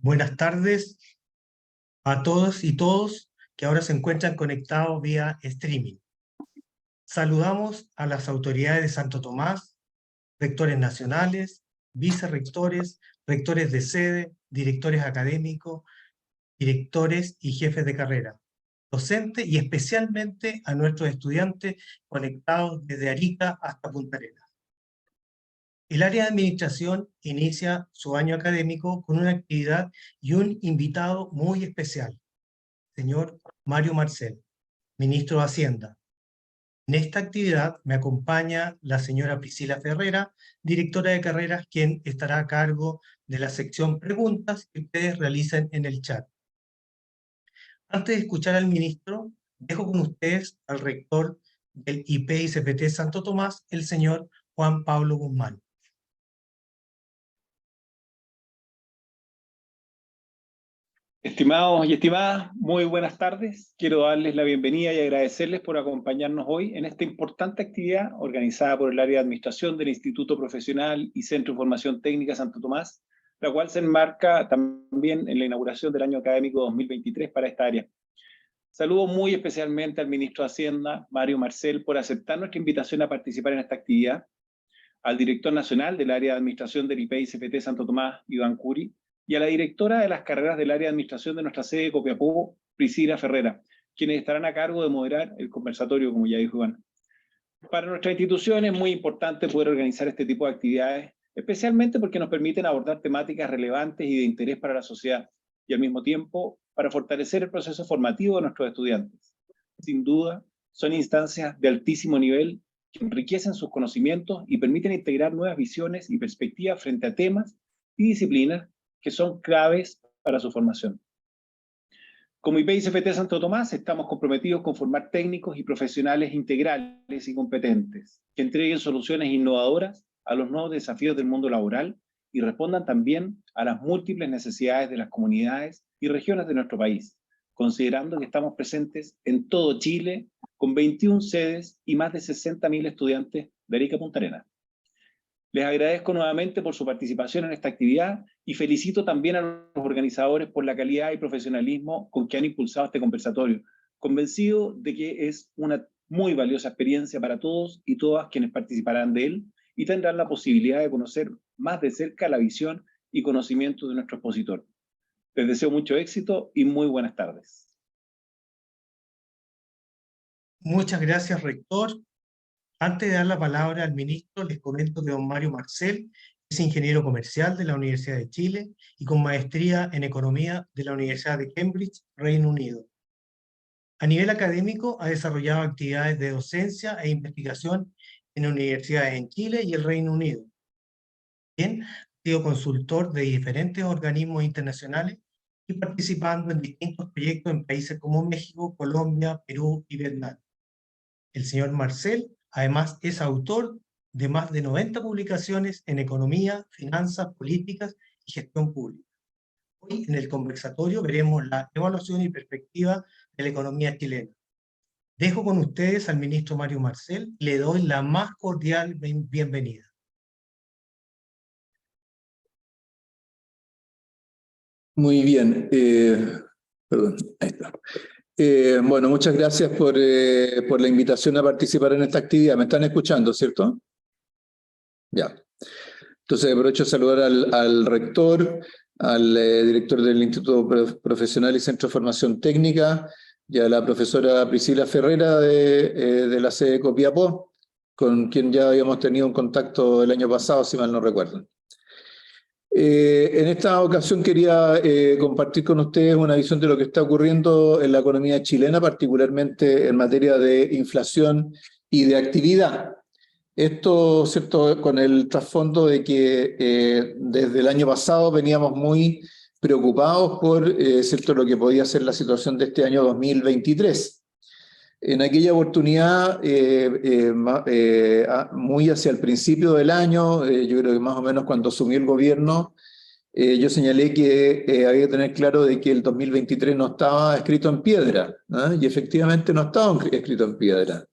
Buenas tardes a todos y todos que ahora se encuentran conectados vía streaming. Saludamos a las autoridades de Santo Tomás, rectores nacionales, vicerrectores, rectores de sede, directores académicos, directores y jefes de carrera, docentes y especialmente a nuestros estudiantes conectados desde Arica hasta Punta Arenas. El área de administración inicia su año académico con una actividad y un invitado muy especial, señor Mario Marcel, ministro de Hacienda. En esta actividad me acompaña la señora Priscila Ferrera, directora de carreras, quien estará a cargo de la sección preguntas que ustedes realicen en el chat. Antes de escuchar al ministro, dejo con ustedes al rector del IP-ICPT Santo Tomás, el señor Juan Pablo Guzmán. Estimados y estimadas, muy buenas tardes. Quiero darles la bienvenida y agradecerles por acompañarnos hoy en esta importante actividad organizada por el área de administración del Instituto Profesional y Centro de Formación Técnica Santo Tomás, la cual se enmarca también en la inauguración del año académico 2023 para esta área. Saludo muy especialmente al ministro de Hacienda, Mario Marcel, por aceptar nuestra invitación a participar en esta actividad, al director nacional del área de administración del IP-ICPT Santo Tomás, Iván Curi, y a la directora de las carreras del área de administración de nuestra sede de Copiapó, Priscila Ferrera, quienes estarán a cargo de moderar el conversatorio, como ya dijo Iván. Para nuestra institución es muy importante poder organizar este tipo de actividades, especialmente porque nos permiten abordar temáticas relevantes y de interés para la sociedad, y al mismo tiempo para fortalecer el proceso formativo de nuestros estudiantes. Sin duda, son instancias de altísimo nivel que enriquecen sus conocimientos y permiten integrar nuevas visiones y perspectivas frente a temas y disciplinas que son claves para su formación. Como IP-ICPT Santo Tomás, estamos comprometidos con formar técnicos y profesionales integrales y competentes, que entreguen soluciones innovadoras a los nuevos desafíos del mundo laboral y respondan también a las múltiples necesidades de las comunidades y regiones de nuestro país, considerando que estamos presentes en todo Chile, con 21 sedes y más de 60.000 estudiantes de Arica a Punta Arenas. Les agradezco nuevamente por su participación en esta actividad y felicito también a los organizadores por la calidad y profesionalismo con que han impulsado este conversatorio, convencido de que es una muy valiosa experiencia para todos y todas quienes participarán de él y tendrán la posibilidad de conocer más de cerca la visión y conocimiento de nuestro expositor. Les deseo mucho éxito y muy buenas tardes. Muchas gracias, rector. Antes de dar la palabra al ministro, les comento que don Mario Marcel es ingeniero comercial de la Universidad de Chile y con maestría en economía de la Universidad de Cambridge, Reino Unido. A nivel académico, ha desarrollado actividades de docencia e investigación en universidades en Chile y el Reino Unido. También ha sido consultor de diferentes organismos internacionales y participando en distintos proyectos en países como México, Colombia, Perú y Vietnam. El señor Marcel, además, es autor de más de 90 publicaciones en economía, finanzas, políticas y gestión pública. Hoy en el conversatorio veremos la evaluación y perspectiva de la economía chilena. Dejo con ustedes al ministro Mario Marcel y le doy la más cordial bienvenida. Muy bien. Perdón, ahí está. Bueno, muchas gracias por la invitación a participar en esta actividad. ¿Me están escuchando, cierto? Ya. Entonces aprovecho a saludar al rector, al director del Instituto Profesional y Centro de Formación Técnica y a la profesora Priscila Ferrera de la sede de Copiapó, con quien ya habíamos tenido un contacto el año pasado, si mal no recuerdo. En esta ocasión quería compartir con ustedes una visión de lo que está ocurriendo en la economía chilena, particularmente en materia de inflación y de actividad. Esto, ¿cierto?, con el trasfondo de que desde el año pasado veníamos muy preocupados por ¿cierto?, lo que podía ser la situación de este año 2023. En aquella oportunidad, muy hacia el principio del año, yo creo que más o menos cuando asumió el gobierno, yo señalé que había que tener claro de que el 2023 no estaba escrito en piedra, ¿ah? Y efectivamente no estaba escrito en piedra.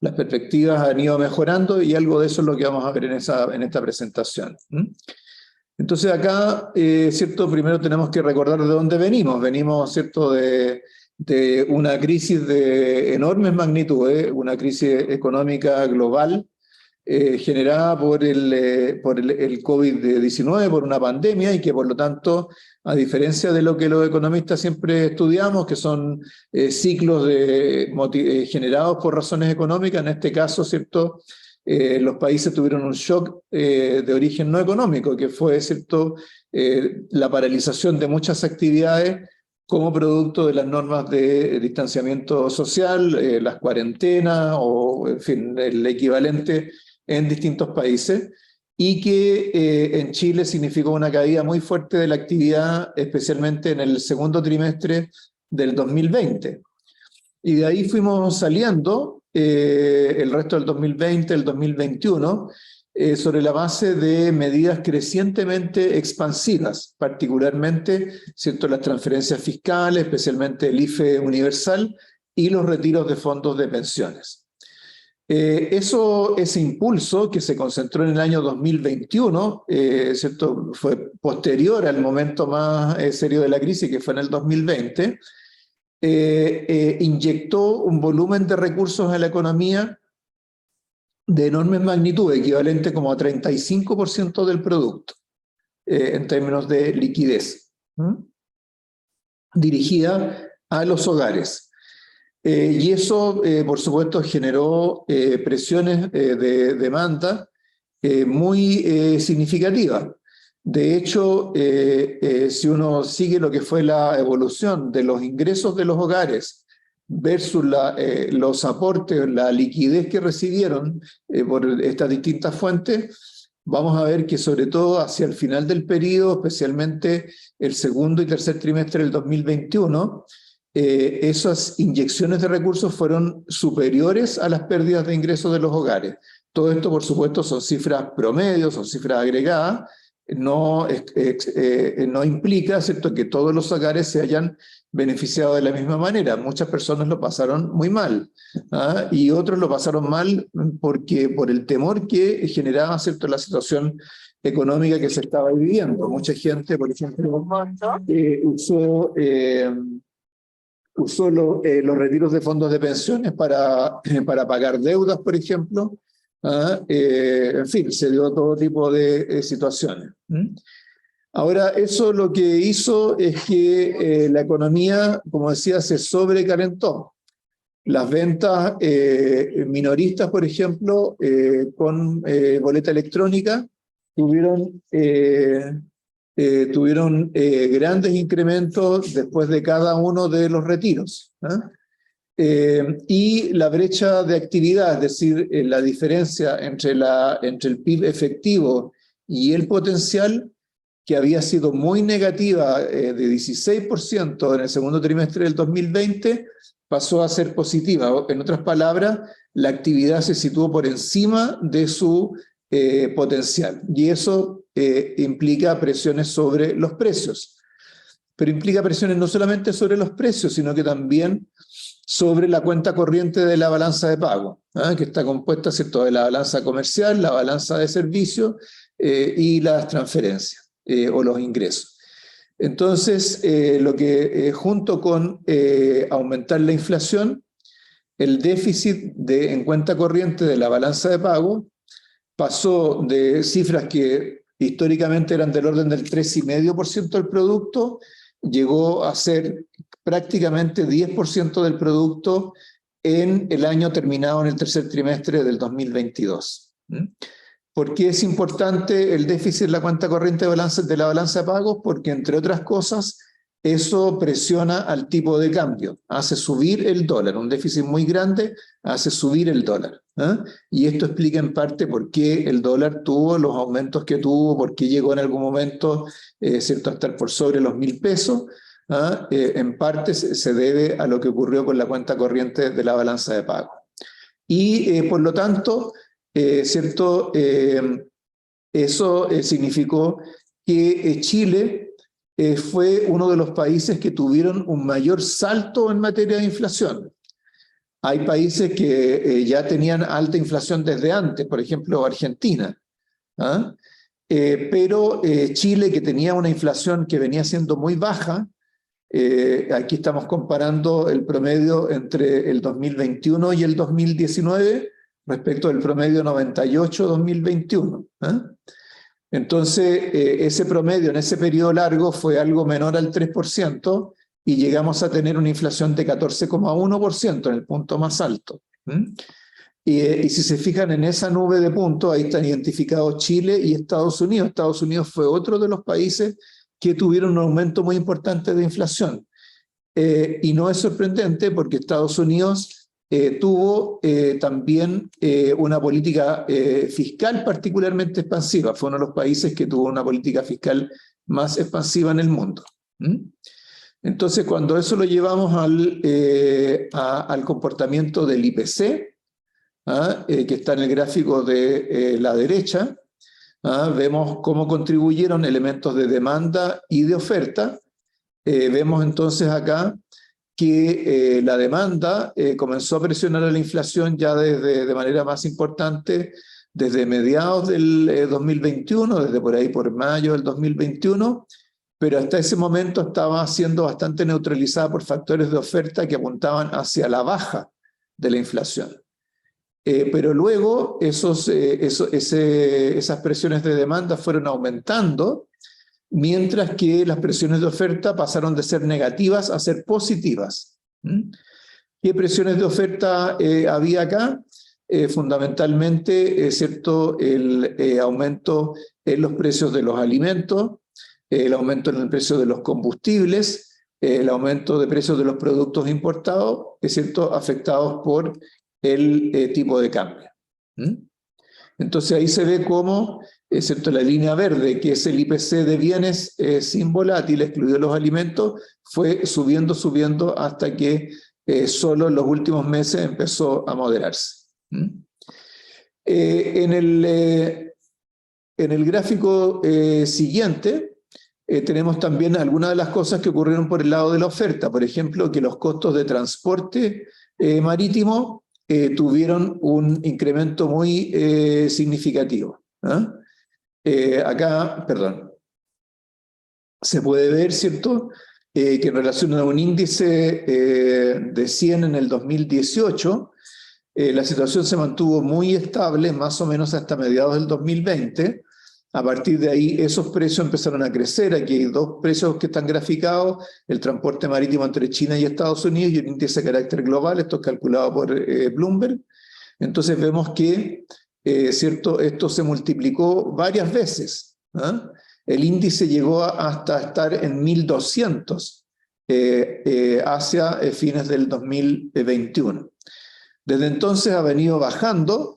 Las perspectivas han ido mejorando y algo de eso es lo que vamos a ver en esta presentación. Entonces acá, ¿cierto? Primero tenemos que recordar de dónde venimos. Venimos, ¿cierto?, de una crisis de enormes magnitudes, una crisis económica global generada por el COVID-19, por una pandemia, y que por lo tanto, a diferencia de lo que los economistas siempre estudiamos, que son ciclos generados por razones económicas, en este caso, ¿cierto?, los países tuvieron un shock de origen no económico, que fue, ¿cierto?, la paralización de muchas actividades como producto de las normas de distanciamiento social, las cuarentenas o, en fin, el equivalente en distintos países, y que en Chile significó una caída muy fuerte de la actividad, especialmente en el segundo trimestre del 2020. Y de ahí fuimos saliendo el resto del 2020, el 2021, sobre la base de medidas crecientemente expansivas, particularmente, ¿cierto?, las transferencias fiscales, especialmente el IFE universal y los retiros de fondos de pensiones. Ese impulso que se concentró en el año 2021, ¿cierto?, fue posterior al momento más serio de la crisis, que fue en el 2020, inyectó un volumen de recursos a la economía de enorme magnitud, equivalente como a 35% del producto, en términos de liquidez, dirigida a los hogares. Y eso, por supuesto, generó presiones de demanda muy significativas. De hecho, si uno sigue lo que fue la evolución de los ingresos de los hogares versus los aportes, la liquidez que recibieron por estas distintas fuentes, vamos a ver que sobre todo hacia el final del periodo, especialmente el segundo y tercer trimestre del 2021, esas inyecciones de recursos fueron superiores a las pérdidas de ingresos de los hogares. Todo esto, por supuesto, son cifras promedio, son cifras agregadas, no implica, ¿cierto?, que todos los hogares se hayan beneficiado de la misma manera. Muchas personas lo pasaron muy mal, ¿ah? Y otros lo pasaron mal por el temor que generaba, ¿cierto?, la situación económica que se estaba viviendo. Mucha gente, por ejemplo, usó los retiros de fondos de pensiones para pagar deudas, por ejemplo. En fin, se dio todo tipo de situaciones. Ahora, eso lo que hizo es que la economía, como decía, se sobrecalentó. Las ventas minoristas, por ejemplo, con boleta electrónica, tuvieron grandes incrementos después de cada uno de los retiros. Y la brecha de actividad, es decir, la diferencia entre el PIB efectivo y el potencial, que había sido muy negativa de 16% en el segundo trimestre del 2020, pasó a ser positiva. En otras palabras, la actividad se situó por encima de su potencial. Y eso implica presiones sobre los precios. Pero implica presiones no solamente sobre los precios, sino que también sobre la cuenta corriente de la balanza de pago, que está compuesta, ¿cierto?, de la balanza comercial, la balanza de servicios y las transferencias o los ingresos. Entonces, lo que junto con aumentar la inflación, el déficit en cuenta corriente de la balanza de pago pasó de cifras que históricamente eran del orden del 3,5% del producto, llegó a ser prácticamente 10% del producto en el año terminado en el tercer trimestre del 2022. ¿Por qué es importante el déficit en la cuenta corriente de la balanza de pagos? Porque, entre otras cosas, eso presiona al tipo de cambio, hace subir el dólar. Un déficit muy grande hace subir el dólar. Y esto explica en parte por qué el dólar tuvo los aumentos que tuvo, por qué llegó en algún momento, ¿cierto?, a estar por sobre los 1.000 pesos. En parte se debe a lo que ocurrió con la cuenta corriente de la balanza de pago. Y por lo tanto, ¿cierto?, eso significó que Chile fue uno de los países que tuvieron un mayor salto en materia de inflación. Hay países que ya tenían alta inflación desde antes, por ejemplo Argentina, ¿ah? Pero Chile, que tenía una inflación que venía siendo muy baja, aquí estamos comparando el promedio entre el 2021 y el 2019 respecto del promedio 98-2021. Entonces, ese promedio en ese periodo largo fue algo menor al 3% y llegamos a tener una inflación de 14,1% en el punto más alto. Y si se fijan en esa nube de puntos, ahí están identificados Chile y Estados Unidos. Estados Unidos fue otro de los países que tuvieron un aumento muy importante de inflación. Y no es sorprendente porque Estados Unidos tuvo también una política fiscal particularmente expansiva. Fue uno de los países que tuvo una política fiscal más expansiva en el mundo. Entonces, cuando eso lo llevamos al comportamiento del IPC, que está en el gráfico de la derecha, vemos cómo contribuyeron elementos de demanda y de oferta. Vemos entonces acá que la demanda comenzó a presionar a la inflación ya de manera más importante desde mediados del 2021, desde por ahí por mayo del 2021, pero hasta ese momento estaba siendo bastante neutralizada por factores de oferta que apuntaban hacia la baja de la inflación. Pero luego esas presiones de demanda fueron aumentando, mientras que las presiones de oferta pasaron de ser negativas a ser positivas. ¿Qué presiones de oferta había acá? Fundamentalmente, ¿cierto? El aumento en los precios de los alimentos, el aumento en el precio de los combustibles, el aumento de precios de los productos importados, es cierto, afectados por el tipo de cambio. Entonces ahí se ve cómo, excepto la línea verde, que es el IPC de bienes sin volátil, excluido los alimentos, fue subiendo hasta que solo en los últimos meses empezó a moderarse. En el gráfico siguiente tenemos también algunas de las cosas que ocurrieron por el lado de la oferta. Por ejemplo, que los costos de transporte marítimo tuvieron un incremento muy significativo. Acá, perdón, se puede ver, ¿cierto?, que en relación a un índice de 100 en el 2018, la situación se mantuvo muy estable, más o menos hasta mediados del 2020. A partir de ahí, esos precios empezaron a crecer. Aquí hay dos precios que están graficados: el transporte marítimo entre China y Estados Unidos y un índice de carácter global. Esto es calculado por Bloomberg. Entonces vemos que ¿cierto? Esto se multiplicó varias veces. El índice llegó hasta estar en 1200 hacia fines del 2021. Desde entonces ha venido bajando,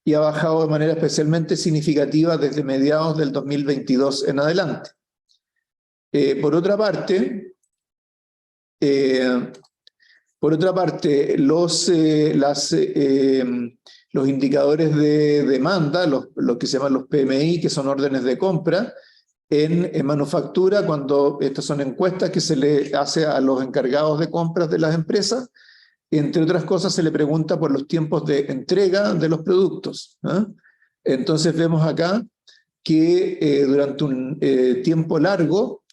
y ha bajado de manera especialmente significativa desde mediados del 2022 en adelante. Por otra parte, los indicadores de demanda, lo que se llaman los PMI, que son órdenes de compra, en manufactura, cuando estas son encuestas que se le hace a los encargados de compras de las empresas, entre otras cosas se le pregunta por los tiempos de entrega de los productos. Entonces vemos acá que durante un tiempo largo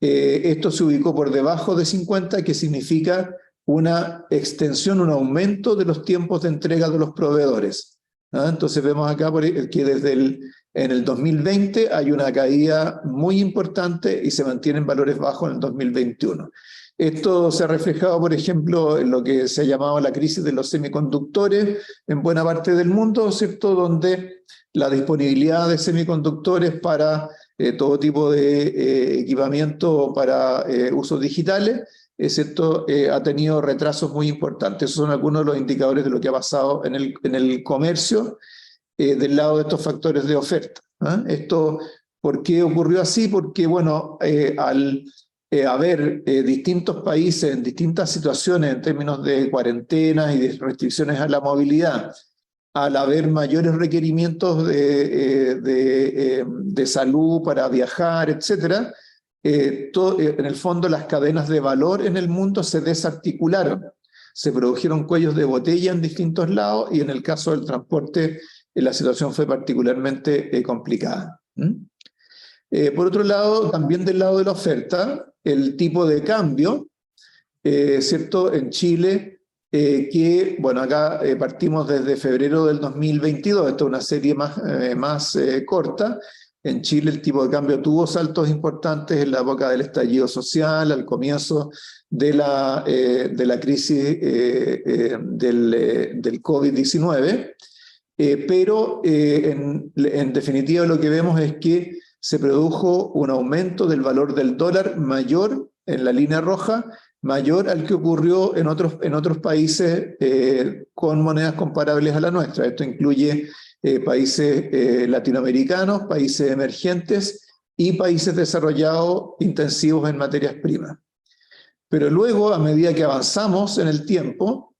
esto se ubicó por debajo de 50, que significa una extensión, un aumento de los tiempos de entrega de los proveedores. Entonces vemos acá que en el 2020 hay una caída muy importante y se mantienen valores bajos en el 2021. Esto se ha reflejado, por ejemplo, en lo que se ha llamado la crisis de los semiconductores en buena parte del mundo, ¿cierto?, donde la disponibilidad de semiconductores para todo tipo de equipamiento para usos digitales, ¿cierto?, ha tenido retrasos muy importantes. Esos son algunos de los indicadores de lo que ha pasado en el comercio del lado de estos factores de oferta. Esto, ¿por qué ocurrió así? Porque, bueno, al haber distintos países en distintas situaciones en términos de cuarentenas y de restricciones a la movilidad, al haber mayores requerimientos de salud para viajar, etc., en el fondo las cadenas de valor en el mundo se desarticularon. Se produjeron cuellos de botella en distintos lados y en el caso del transporte la situación fue particularmente complicada. Por otro lado, también del lado de la oferta, el tipo de cambio, ¿cierto? En Chile, que, bueno, acá partimos desde febrero del 2022, esto es una serie más corta. En Chile el tipo de cambio tuvo saltos importantes en la época del estallido social, al comienzo de la crisis del COVID-19, pero en definitiva lo que vemos es que se produjo un aumento del valor del dólar mayor en la línea roja, mayor al que ocurrió en otros países con monedas comparables a la nuestra. Esto incluye países latinoamericanos, países emergentes y países desarrollados intensivos en materias primas. Pero luego, a medida que avanzamos en el tiempo,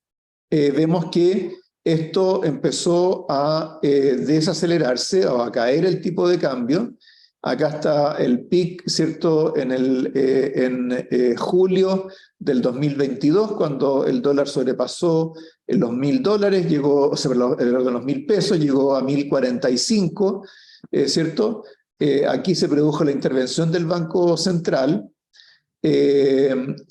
vemos que esto empezó a desacelerarse o a caer el tipo de cambio. Acá está el pic, ¿cierto?, en julio del 2022, cuando el dólar sobrepasó los $1.000, llegó, o sea, los 1.000 pesos, llegó a 1.045, ¿cierto? Aquí se produjo la intervención del Banco Central.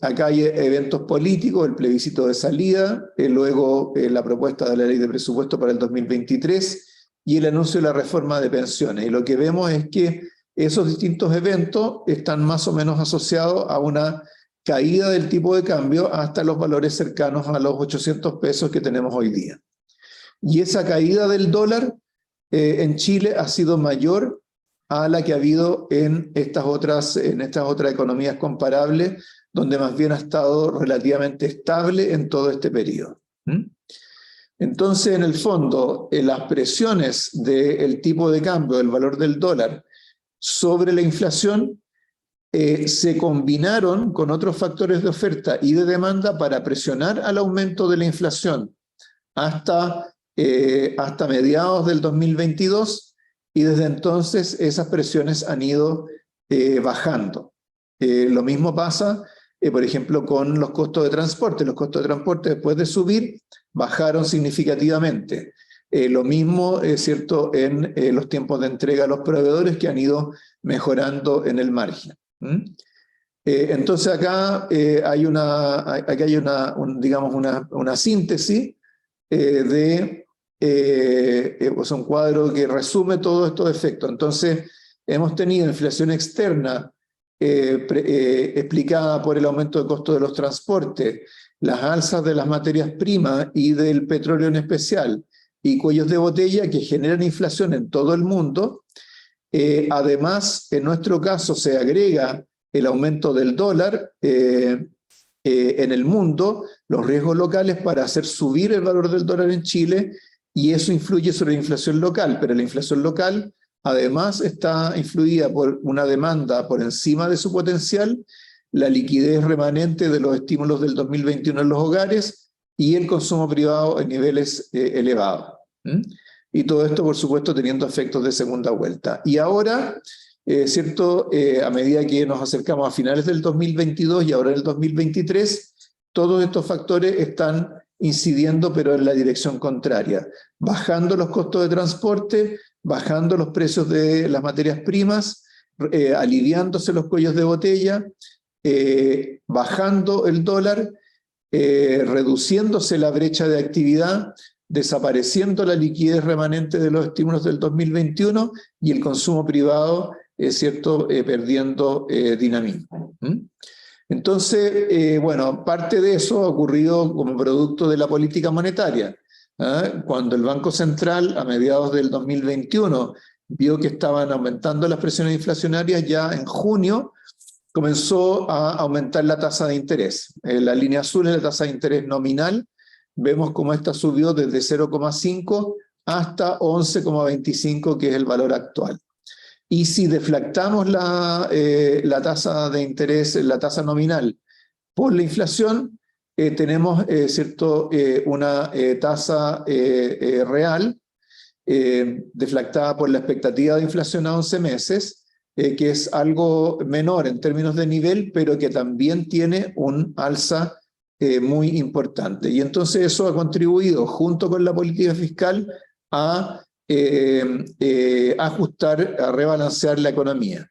Acá hay eventos políticos, el plebiscito de salida, luego la propuesta de la ley de presupuesto para el 2023 y el anuncio de la reforma de pensiones. Y lo que vemos es que esos distintos eventos están más o menos asociados a una caída del tipo de cambio hasta los valores cercanos a los 800 pesos que tenemos hoy día. Y esa caída del dólar en Chile ha sido mayor a la que ha habido en estas otras economías comparables, donde más bien ha estado relativamente estable en todo este periodo. Entonces, en el fondo, las presiones del tipo de cambio, del valor del dólar, sobre la inflación, se combinaron con otros factores de oferta y de demanda para presionar al aumento de la inflación hasta mediados del 2022, y desde entonces esas presiones han ido bajando. Lo mismo pasa, por ejemplo, con los costos de transporte. Los costos de transporte, después de subir, bajaron significativamente. Lo mismo es cierto en los tiempos de entrega a los proveedores, que han ido mejorando en el margen. Entonces acá hay una síntesis es un cuadro que resume todos estos efectos. Entonces hemos tenido inflación externa explicada por el aumento de costo de los transportes, las alzas de las materias primas y del petróleo en especial, y cuellos de botella que generan inflación en todo el mundo. Además, en nuestro caso se agrega el aumento del dólar en el mundo, los riesgos locales para hacer subir el valor del dólar en Chile, y eso influye sobre la inflación local, pero la inflación local además está influida por una demanda por encima de su potencial, la liquidez remanente de los estímulos del 2021 en los hogares y el consumo privado en niveles elevados. Y todo esto, por supuesto, teniendo efectos de segunda vuelta. Y ahora, ¿cierto? A medida que nos acercamos a finales del 2022 y ahora en el 2023, todos estos factores están incidiendo, pero en la dirección contraria, bajando los costos de transporte, bajando los precios de las materias primas, aliviándose los cuellos de botella, bajando el dólar, reduciéndose la brecha de actividad, desapareciendo la liquidez remanente de los estímulos del 2021 y el consumo privado, ¿cierto?, perdiendo dinamismo. Entonces, bueno, parte de eso ha ocurrido como producto de la política monetaria. Cuando el Banco Central, a mediados del 2021, vio que estaban aumentando las presiones inflacionarias, ya en junio comenzó a aumentar la tasa de interés. La línea azul es la tasa de interés nominal. Vemos cómo esta subió desde 0,5 hasta 11,25, que es el valor actual. Y si deflactamos la tasa de interés, la tasa nominal, por la inflación, tenemos ¿cierto? Una tasa real deflactada por la expectativa de inflación a 11 meses, que es algo menor en términos de nivel, pero que también tiene un alza muy importante. Y entonces eso ha contribuido, junto con la política fiscal, a ajustar, a rebalancear la economía.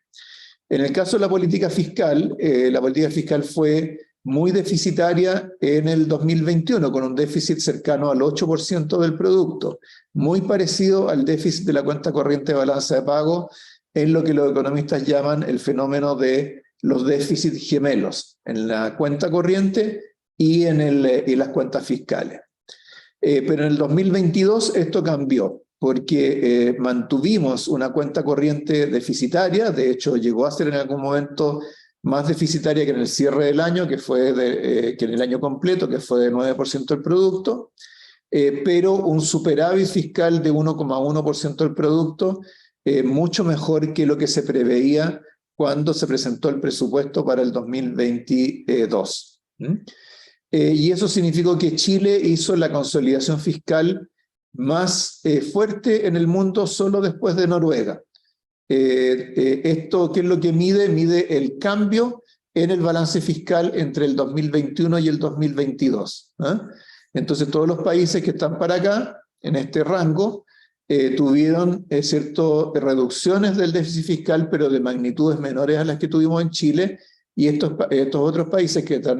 En el caso de la política fiscal fue muy deficitaria en el 2021, con un déficit cercano al 8% del producto, muy parecido al déficit de la cuenta corriente de balanza de pago, en lo que los economistas llaman el fenómeno de los déficits gemelos, en la cuenta corriente y en las cuentas fiscales. Pero en el 2022 esto cambió, porque mantuvimos una cuenta corriente deficitaria. De hecho llegó a ser en algún momento más deficitaria que en el cierre del año, que en el año completo, que fue de 9% del producto, pero un superávit fiscal de 1,1% del producto, mucho mejor que lo que se preveía cuando se presentó el presupuesto para el 2022. Y eso significó que Chile hizo la consolidación fiscal más fuerte en el mundo solo después de Noruega. Esto, ¿qué es lo que mide? Mide el cambio en el balance fiscal entre el 2021 y el 2022. Entonces todos los países que están para acá, en este rango, tuvieron reducciones del déficit fiscal, pero de magnitudes menores a las que tuvimos en Chile. Y estos otros países que están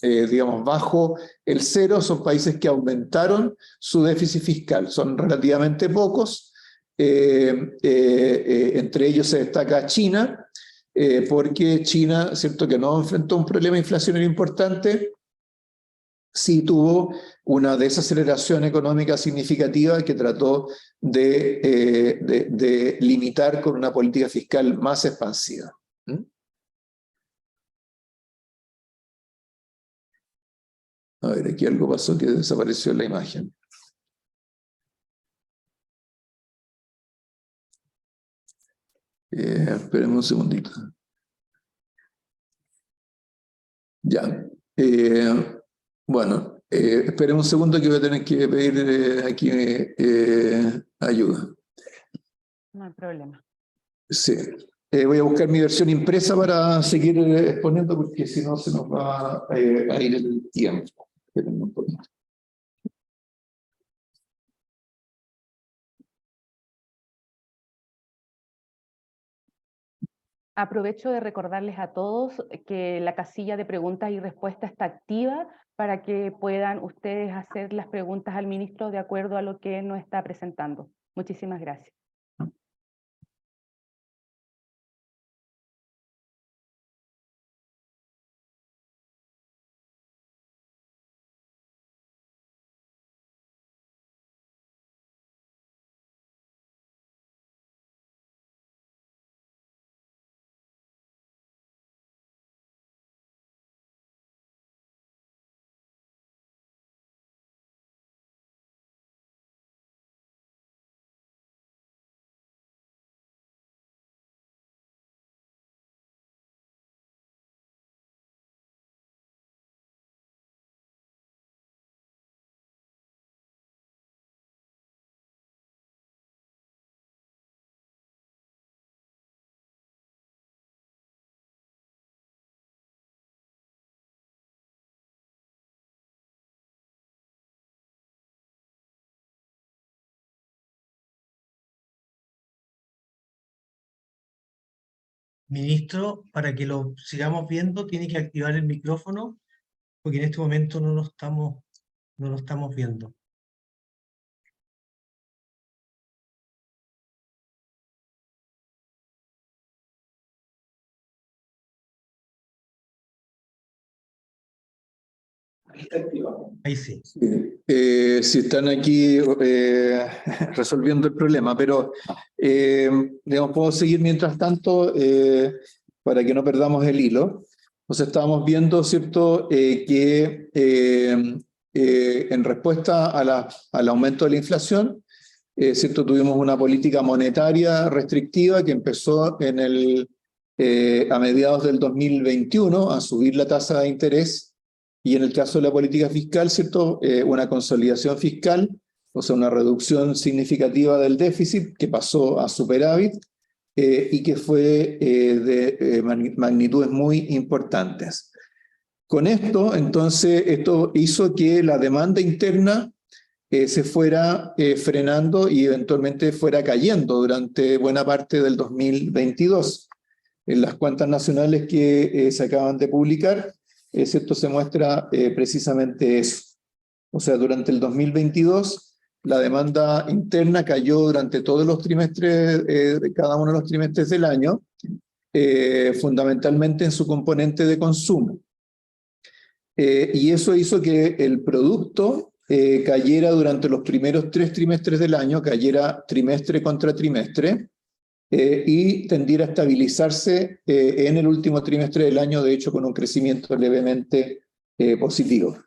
digamos, bajo el cero son países que aumentaron su déficit fiscal. Son relativamente pocos. Entre ellos se destaca China, porque China, ¿cierto?, que no enfrentó un problema inflacionario importante, sí tuvo una desaceleración económica significativa que trató de limitar con una política fiscal más expansiva. A ver, aquí algo pasó que desapareció en la imagen. Esperemos un segundito. Ya. Bueno, esperemos un segundo que voy a tener que pedir aquí ayuda. No hay problema. Sí. Voy a buscar mi versión impresa para seguir exponiendo, porque si no se nos va a ir el tiempo. Esperen un poquito. Aprovecho de recordarles a todos que la casilla de preguntas y respuestas está activa para que puedan ustedes hacer las preguntas al ministro de acuerdo a lo que él nos está presentando. Muchísimas gracias. Ministro, para que lo sigamos viendo, tiene que activar el micrófono, porque en este momento no lo estamos viendo. Ahí sí. Si están aquí resolviendo el problema, pero digamos, puedo seguir mientras tanto para que no perdamos el hilo. Entonces estábamos viendo, ¿cierto?, que en respuesta al aumento de la inflación, ¿cierto?, tuvimos una política monetaria restrictiva que empezó a mediados del 2021 a subir la tasa de interés y en el caso de la política fiscal, ¿cierto? Una consolidación fiscal, o sea, una reducción significativa del déficit que pasó a superávit y que fue de magnitudes muy importantes. Con esto, entonces, esto hizo que la demanda interna se fuera frenando y eventualmente fuera cayendo durante buena parte del 2022. En las cuentas nacionales que se acaban de publicar, esto se muestra precisamente eso. O sea, durante el 2022, la demanda interna cayó durante todos los trimestres, cada uno de los trimestres del año, fundamentalmente en su componente de consumo. Y eso hizo que el producto cayera durante los primeros 3 trimestres del año, cayera trimestre contra trimestre, y tendiera a estabilizarse en el último trimestre del año, de hecho con un crecimiento levemente positivo.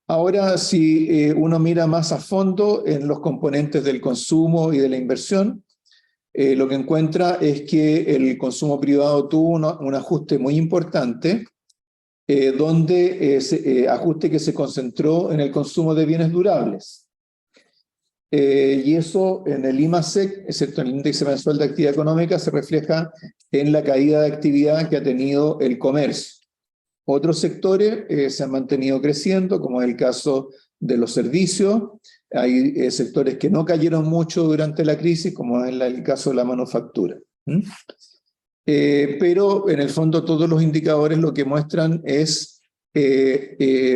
Ahora, si uno mira más a fondo en los componentes del consumo y de la inversión, lo que encuentra es que el consumo privado tuvo un ajuste muy importante, ajuste que se concentró en el consumo de bienes durables. Y eso en el IMASEC, excepto en el índice mensual de actividad económica, se refleja en la caída de actividad que ha tenido el comercio. Otros sectores se han mantenido creciendo, como es el caso de los servicios. Hay sectores que no cayeron mucho durante la crisis, como es el caso de la manufactura. Pero en el fondo todos los indicadores lo que muestran es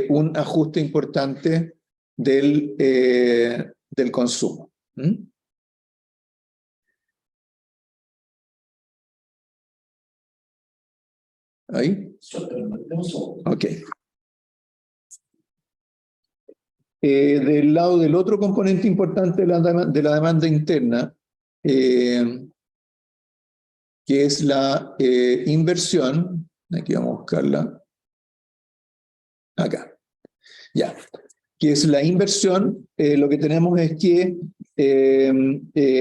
un ajuste importante del consumo. ¿Ahí? Ok. Del lado del otro componente importante de la demanda interna, que es la inversión, aquí vamos a buscarla, acá, ya, que es la inversión, lo que tenemos es que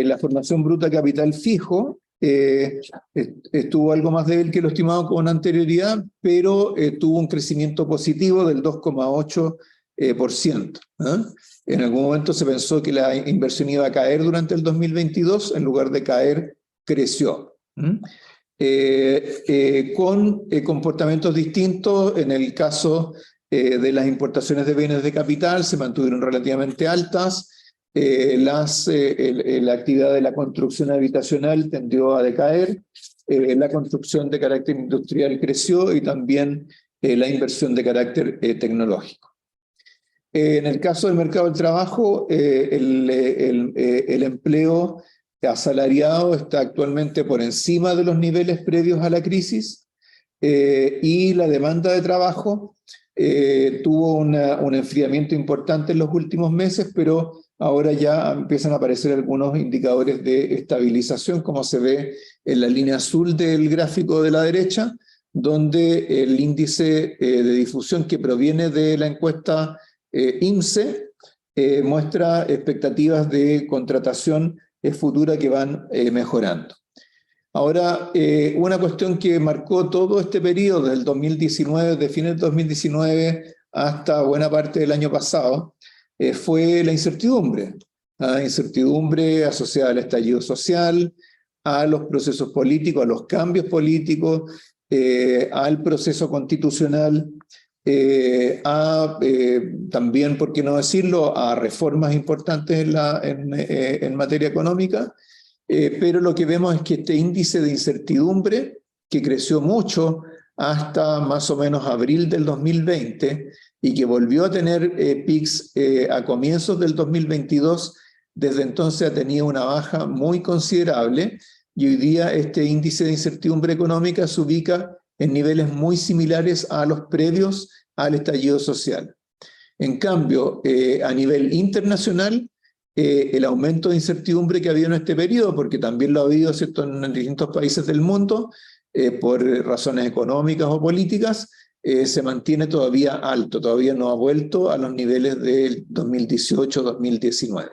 la formación bruta de capital fijo estuvo algo más débil que lo estimado con anterioridad, pero tuvo un crecimiento positivo del 2,8%. En algún momento se pensó que la inversión iba a caer durante el 2022, en lugar de caer, creció. Con comportamientos distintos. En el caso de las importaciones de bienes de capital se mantuvieron relativamente altas. La actividad de la construcción habitacional tendió a decaer, la construcción de carácter industrial creció y también la inversión de carácter tecnológico. En el caso del mercado del trabajo, el empleo asalariado está actualmente por encima de los niveles previos a la crisis y la demanda de trabajo tuvo un enfriamiento importante en los últimos meses, pero ahora ya empiezan a aparecer algunos indicadores de estabilización, como se ve en la línea azul del gráfico de la derecha, donde el índice de difusión que proviene de la encuesta INSEE muestra expectativas de contratación futura que van mejorando. Ahora, una cuestión que marcó todo este periodo del 2019, de fines del 2019 hasta buena parte del año pasado, fue la incertidumbre. Incertidumbre asociada al estallido social, a los procesos políticos, a los cambios políticos, al proceso constitucional, también, por qué no decirlo, a reformas importantes en materia económica, pero lo que vemos es que este índice de incertidumbre, que creció mucho hasta más o menos abril del 2020 y que volvió a tener pics a comienzos del 2022, desde entonces ha tenido una baja muy considerable y hoy día este índice de incertidumbre económica se ubica en niveles muy similares a los previos al estallido social. En cambio, a nivel internacional, el aumento de incertidumbre que ha habido en este periodo, porque también lo ha habido, ¿cierto?, en distintos países del mundo, por razones económicas o políticas, se mantiene todavía alto, todavía no ha vuelto a los niveles del 2018-2019.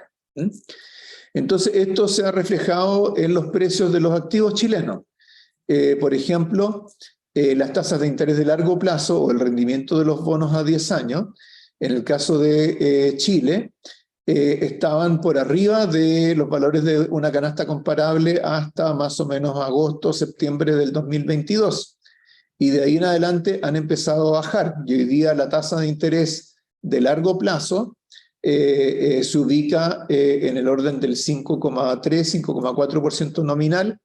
Entonces, esto se ha reflejado en los precios de los activos chilenos. Por ejemplo, las tasas de interés de largo plazo o el rendimiento de los bonos a 10 años, en el caso de Chile, estaban por arriba de los valores de una canasta comparable hasta más o menos agosto, septiembre del 2022. Y de ahí en adelante han empezado a bajar. Y hoy día la tasa de interés de largo plazo se ubica en el orden del 5,3, 5,4% nominal,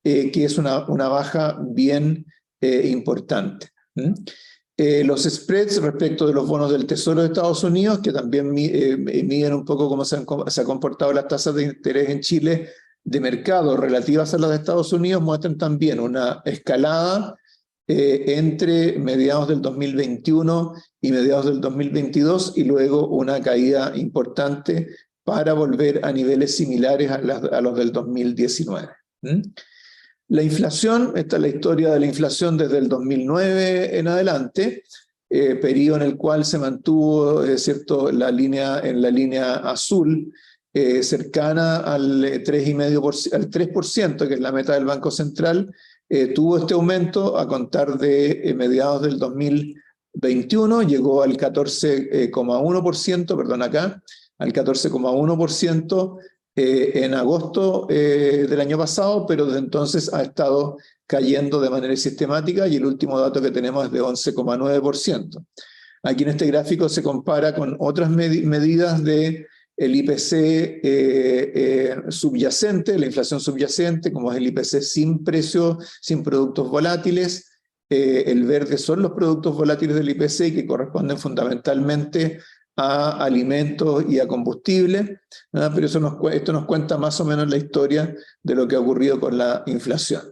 que es una baja bien importante. Los spreads respecto de los bonos del Tesoro de Estados Unidos, que también miden un poco cómo se ha comportado las tasas de interés en Chile de mercado relativas a las de Estados Unidos, muestran también una escalada entre mediados del 2021 y mediados del 2022 y luego una caída importante para volver a niveles similares a los del 2019. La inflación, esta es la historia de la inflación desde el 2009 en adelante, periodo en el cual se mantuvo ¿cierto? En la línea azul, cercana al 3%, que es la meta del Banco Central. Tuvo este aumento a contar de mediados del 2021, llegó al 14,1%, perdón, acá, al 14,1%, en agosto del año pasado, pero desde entonces ha estado cayendo de manera sistemática y el último dato que tenemos es de 11,9%. Aquí en este gráfico se compara con otras medidas del IPC subyacente, la inflación subyacente, como es el IPC sin precio, sin productos volátiles. El verde son los productos volátiles del IPC que corresponden fundamentalmente a alimentos y a combustible, ¿no? Pero esto nos cuenta más o menos la historia de lo que ha ocurrido con la inflación.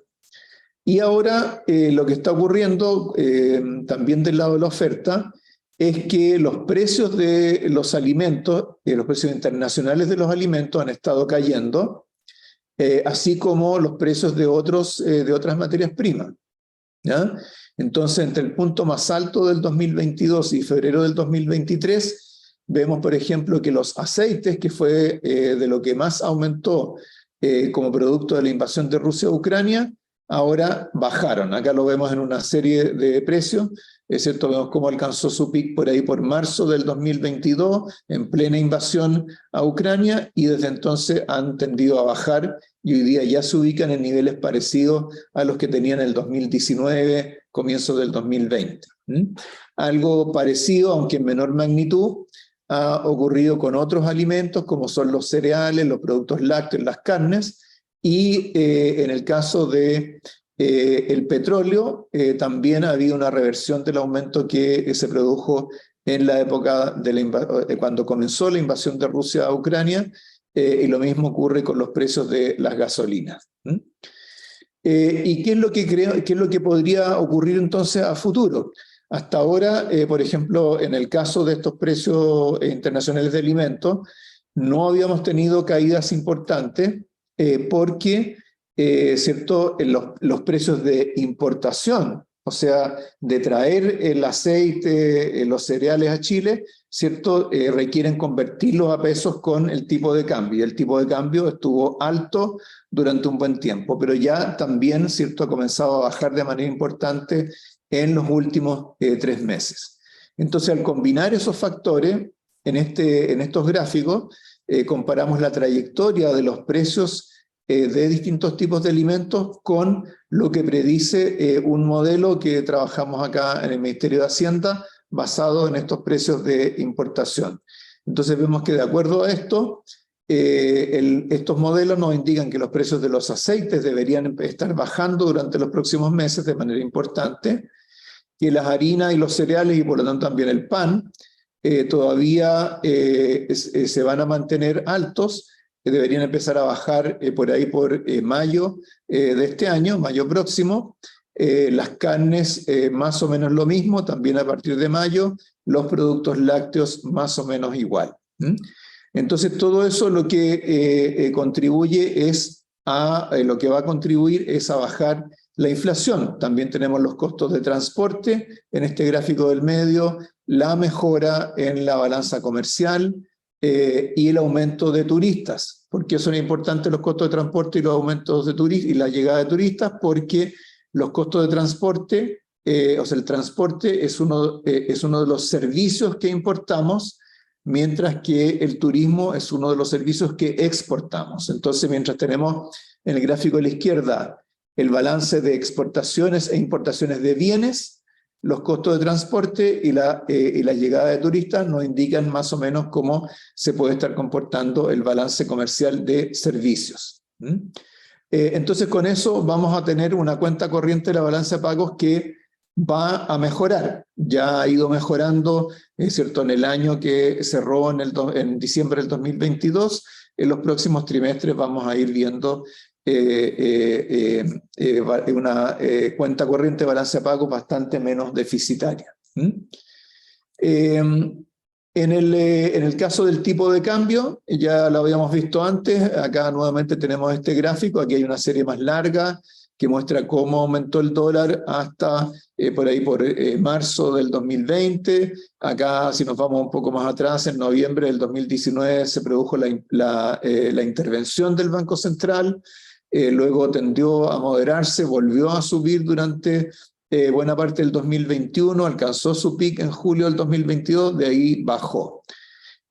Y ahora lo que está ocurriendo también del lado de la oferta es que los precios de los alimentos, los precios internacionales de los alimentos han estado cayendo, así como los precios de otras materias primas, ¿ya? Entonces, entre el punto más alto del 2022 y febrero del 2023, vemos, por ejemplo, que los aceites, que fue de lo que más aumentó como producto de la invasión de Rusia a Ucrania, ahora bajaron. Acá lo vemos en una serie de precios, es cierto, vemos cómo alcanzó su pic por ahí por marzo del 2022, en plena invasión a Ucrania, y desde entonces han tendido a bajar, y hoy día ya se ubican en niveles parecidos a los que tenían en el 2019, comienzo del 2020. Algo parecido, aunque en menor magnitud, ha ocurrido con otros alimentos, como son los cereales, los productos lácteos, las carnes, y en el caso de el petróleo, también ha habido una reversión del aumento que se produjo en la época de cuando comenzó la invasión de Rusia a Ucrania, y lo mismo ocurre con los precios de las gasolinas. ¿Y qué es lo que podría ocurrir entonces a futuro? Hasta ahora, por ejemplo, en el caso de estos precios internacionales de alimentos, no habíamos tenido caídas importantes porque ¿cierto? Los precios de importación, o sea, de traer el aceite, los cereales a Chile, ¿cierto? Requieren convertirlos a pesos con el tipo de cambio. El tipo de cambio estuvo alto durante un buen tiempo, pero ya también, ¿cierto? Ha comenzado a bajar de manera importante en los últimos 3 meses. Entonces, al combinar esos factores, en estos gráficos, comparamos la trayectoria de los precios de distintos tipos de alimentos con lo que predice un modelo que trabajamos acá en el Ministerio de Hacienda basado en estos precios de importación. Entonces vemos que de acuerdo a esto, estos modelos nos indican que los precios de los aceites deberían estar bajando durante los próximos meses de manera importante, que las harinas y los cereales y por lo tanto también el pan todavía se van a mantener altos, que deberían empezar a bajar por ahí por mayo de este año, mayo próximo. Las carnes más o menos lo mismo, también a partir de mayo, los productos lácteos más o menos igual. Entonces todo eso lo que contribuye es lo que va a contribuir es a bajar la inflación. También tenemos los costos de transporte en este gráfico del medio, la mejora en la balanza comercial, y el aumento de turistas. ¿Por qué son importantes los costos de transporte y los aumentos de turistas y la llegada de turistas? Porque los costos de transporte o sea, el transporte es uno de los servicios que importamos, mientras que el turismo es uno de los servicios que exportamos. Entonces, mientras tenemos en el gráfico de la izquierda el balance de exportaciones e importaciones de bienes, los costos de transporte y la llegada de turistas nos indican más o menos cómo se puede estar comportando el balance comercial de servicios. Entonces, con eso vamos a tener una cuenta corriente de la balanza de pagos que va a mejorar. Ya ha ido mejorando, es cierto, en el año que cerró en diciembre del 2022. En los próximos trimestres vamos a ir viendo una cuenta corriente de balance de pagos bastante menos deficitaria. En el caso del tipo de cambio, ya lo habíamos visto antes, acá nuevamente tenemos este gráfico, aquí hay una serie más larga que muestra cómo aumentó el dólar hasta por marzo del 2020. Acá, si nos vamos un poco más atrás, en noviembre del 2019 se produjo la intervención del Banco Central, luego tendió a moderarse, volvió a subir durante buena parte del 2021, alcanzó su pic en julio del 2022, de ahí bajó.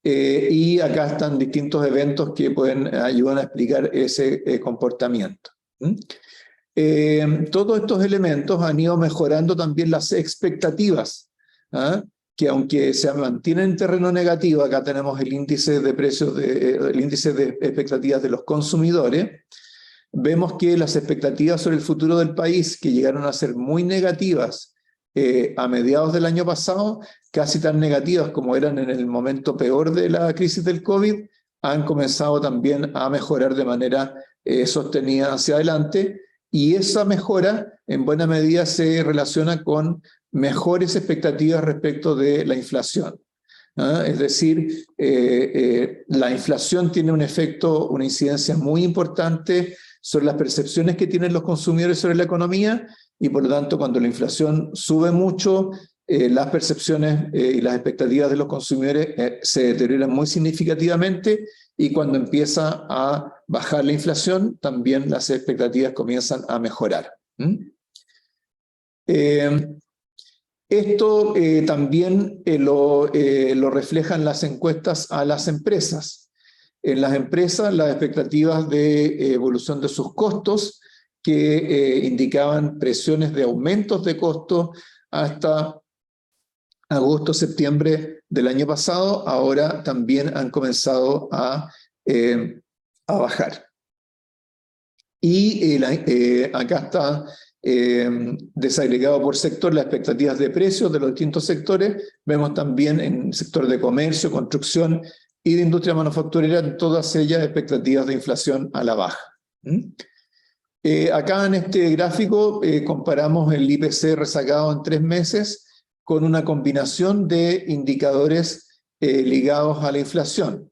Y acá están distintos eventos que pueden ayudar a explicar ese comportamiento. Todos estos elementos han ido mejorando también las expectativas, que aunque se mantienen en terreno negativo, acá tenemos el índice de precios, el índice de expectativas de los consumidores, vemos que las expectativas sobre el futuro del país, que llegaron a ser muy negativas a mediados del año pasado, casi tan negativas como eran en el momento peor de la crisis del COVID, han comenzado también a mejorar de manera sostenida hacia adelante, y esa mejora en buena medida se relaciona con mejores expectativas respecto de la inflación. Es decir, la inflación tiene un efecto, una incidencia muy importante sobre las percepciones que tienen los consumidores sobre la economía, y por lo tanto cuando la inflación sube mucho, las percepciones y las expectativas de los consumidores se deterioran muy significativamente, y cuando empieza a bajar la inflación, también las expectativas comienzan a mejorar. Esto también lo reflejan las encuestas a las empresas. En las empresas, las expectativas de evolución de sus costos, que indicaban presiones de aumentos de costos hasta agosto-septiembre del año pasado, ahora también han comenzado a bajar. Y acá está desagregado por sector las expectativas de precios de los distintos sectores. Vemos también en el sector de comercio, construcción y de industria manufacturera, en todas ellas expectativas de inflación a la baja. Acá en este gráfico comparamos el IPC rezagado en 3 meses con una combinación de indicadores ligados a la inflación.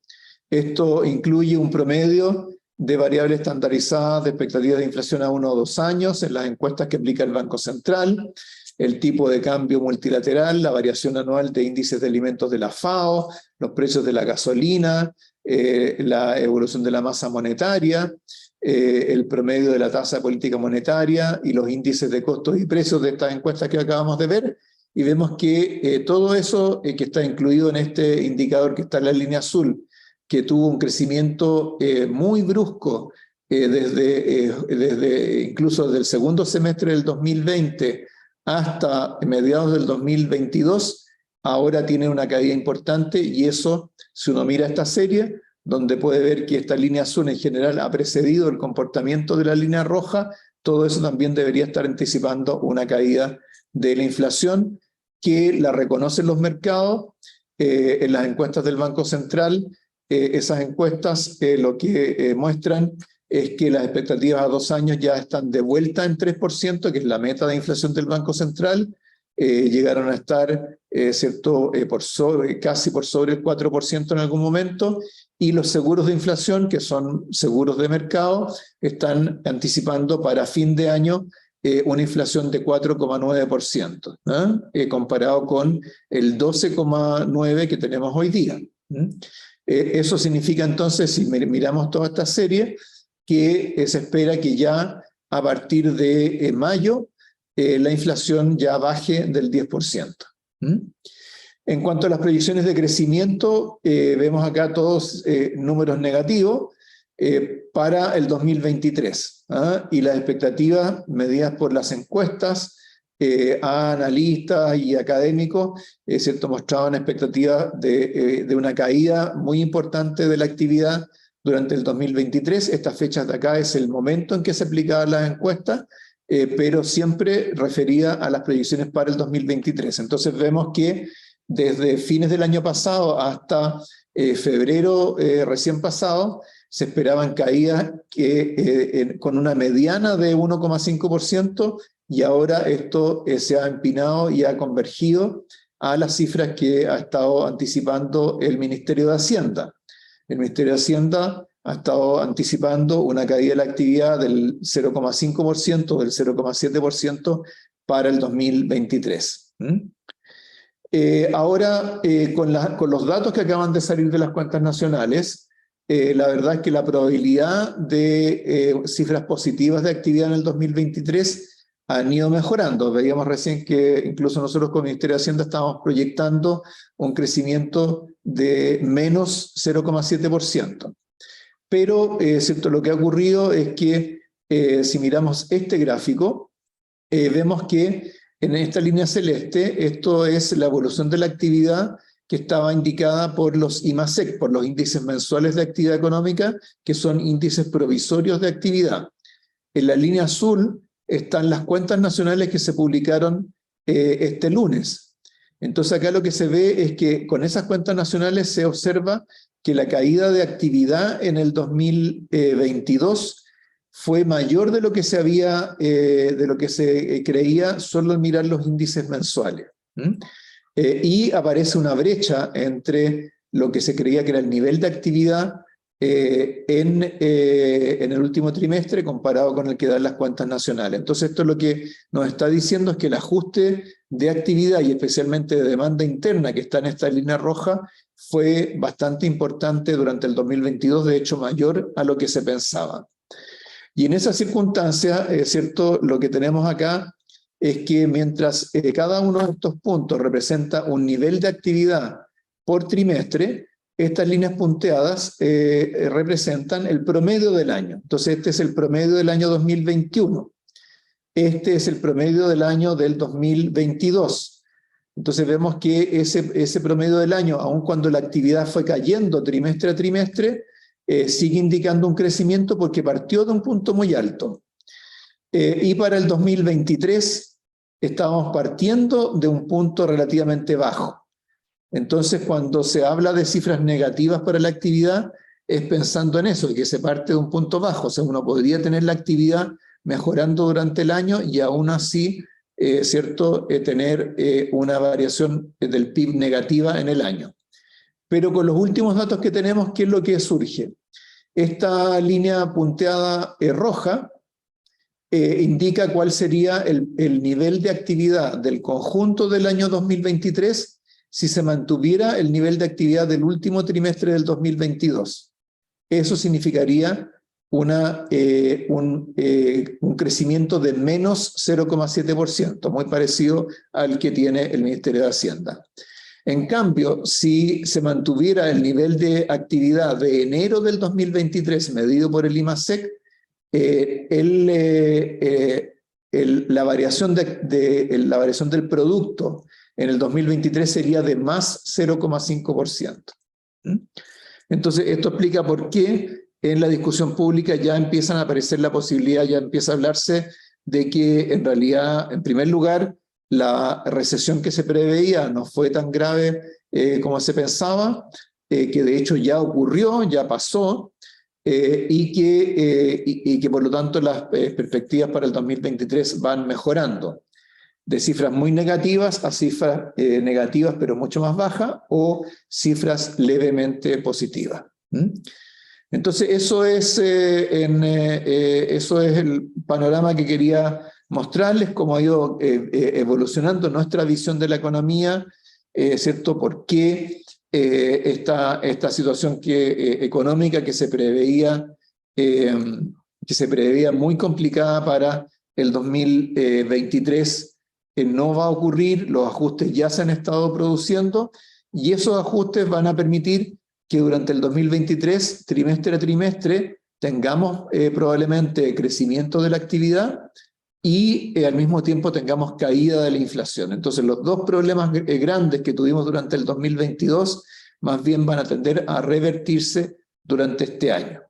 Esto incluye un promedio de variables estandarizadas de expectativas de inflación a 1 o 2 años en las encuestas que aplica el Banco Central, el tipo de cambio multilateral, la variación anual de índices de alimentos de la FAO, los precios de la gasolina, la evolución de la masa monetaria, el promedio de la tasa de política monetaria y los índices de costos y precios de estas encuestas que acabamos de ver. Y vemos que todo eso que está incluido en este indicador que está en la línea azul, que tuvo un crecimiento muy brusco incluso desde el segundo semestre del 2020 hasta mediados del 2022, ahora tiene una caída importante, y eso, si uno mira esta serie, donde puede ver que esta línea azul en general ha precedido el comportamiento de la línea roja, todo eso también debería estar anticipando una caída de la inflación, que la reconocen los mercados en las encuestas del Banco Central. Esas encuestas lo que muestran es que las expectativas a 2 años ya están de vuelta en 3%, que es la meta de inflación del Banco Central. Llegaron a estar casi por sobre el 4% en algún momento, y los seguros de inflación, que son seguros de mercado, están anticipando para fin de año una inflación de 4,9%, comparado con el 12,9% que tenemos hoy día. Eso significa entonces, si miramos toda esta serie, que se espera que ya a partir de mayo la inflación ya baje del 10%. En cuanto a las proyecciones de crecimiento, vemos acá todos números negativos para el 2023. Y las expectativas medidas por las encuestas a analistas y académicos, ¿cierto?, mostraban expectativas de una caída muy importante de la actividad durante el 2023. Estas fechas de acá es el momento en que se aplicaban las encuestas, pero siempre referida a las proyecciones para el 2023. Entonces vemos que desde fines del año pasado hasta febrero recién pasado, se esperaban caídas con una mediana de 1,5%, y ahora esto se ha empinado y ha convergido a las cifras que ha estado anticipando el Ministerio de Hacienda. El Ministerio de Hacienda ha estado anticipando una caída de la actividad del 0,5%, del 0,7% para el 2023. Ahora, con los datos que acaban de salir de las cuentas nacionales, la verdad es que la probabilidad de cifras positivas de actividad en el 2023 han ido mejorando. Veíamos recién que incluso nosotros con el Ministerio de Hacienda estábamos proyectando un crecimiento de menos 0,7%. Pero ¿cierto?, lo que ha ocurrido es que si miramos este gráfico, vemos que en esta línea celeste, esto es la evolución de la actividad que estaba indicada por los IMASEC, por los índices mensuales de actividad económica, que son índices provisorios de actividad. En la línea azul están las cuentas nacionales que se publicaron este lunes. Entonces acá lo que se ve es que con esas cuentas nacionales se observa que la caída de actividad en el 2022 fue mayor de lo que se creía solo al mirar los índices mensuales. Y aparece una brecha entre lo que se creía que era el nivel de actividad en el último trimestre comparado con el que dan las cuentas nacionales. Entonces esto lo que nos está diciendo es que el ajuste de actividad y especialmente de demanda interna que está en esta línea roja fue bastante importante durante el 2022, de hecho mayor a lo que se pensaba. Y en esa circunstancia, ¿cierto?, lo que tenemos acá es que mientras cada uno de estos puntos representa un nivel de actividad por trimestre, estas líneas punteadas representan el promedio del año. Entonces este es el promedio del año 2021. Este es el promedio del año del 2022. Entonces vemos que ese promedio del año, aun cuando la actividad fue cayendo trimestre a trimestre, sigue indicando un crecimiento porque partió de un punto muy alto. Y para el 2023 estábamos partiendo de un punto relativamente bajo. Entonces, cuando se habla de cifras negativas para la actividad, es pensando en eso, que se parte de un punto bajo. O sea, uno podría tener la actividad mejorando durante el año y aún así, tener una variación del PIB negativa en el año. Pero con los últimos datos que tenemos, ¿qué es lo que surge? Esta línea punteada roja indica cuál sería el nivel de actividad del conjunto del año 2023 si se mantuviera el nivel de actividad del último trimestre del 2022. Eso significaría un crecimiento de menos 0,7%, muy parecido al que tiene el Ministerio de Hacienda. En cambio, si se mantuviera el nivel de actividad de enero del 2023 medido por el IMASEC, la variación del producto en el 2023 sería de más 0,5%. Entonces, esto explica por qué en la discusión pública ya empiezan a aparecer la posibilidad, ya empieza a hablarse de que en realidad, en primer lugar, la recesión que se preveía no fue tan grave como se pensaba, que de hecho ya ocurrió, ya pasó, y que por lo tanto las perspectivas para el 2023 van mejorando. De cifras muy negativas a cifras negativas pero mucho más bajas o cifras levemente positivas. Entonces eso es el panorama que quería mostrarles, cómo ha ido evolucionando nuestra visión de la economía, ¿cierto? ¿Por qué esta situación económica que se preveía muy complicada para el 2023 no va a ocurrir, los ajustes ya se han estado produciendo y esos ajustes van a permitir que durante el 2023, trimestre a trimestre, tengamos probablemente crecimiento de la actividad y al mismo tiempo tengamos caída de la inflación. Entonces los dos problemas grandes que tuvimos durante el 2022 más bien van a tender a revertirse durante este año.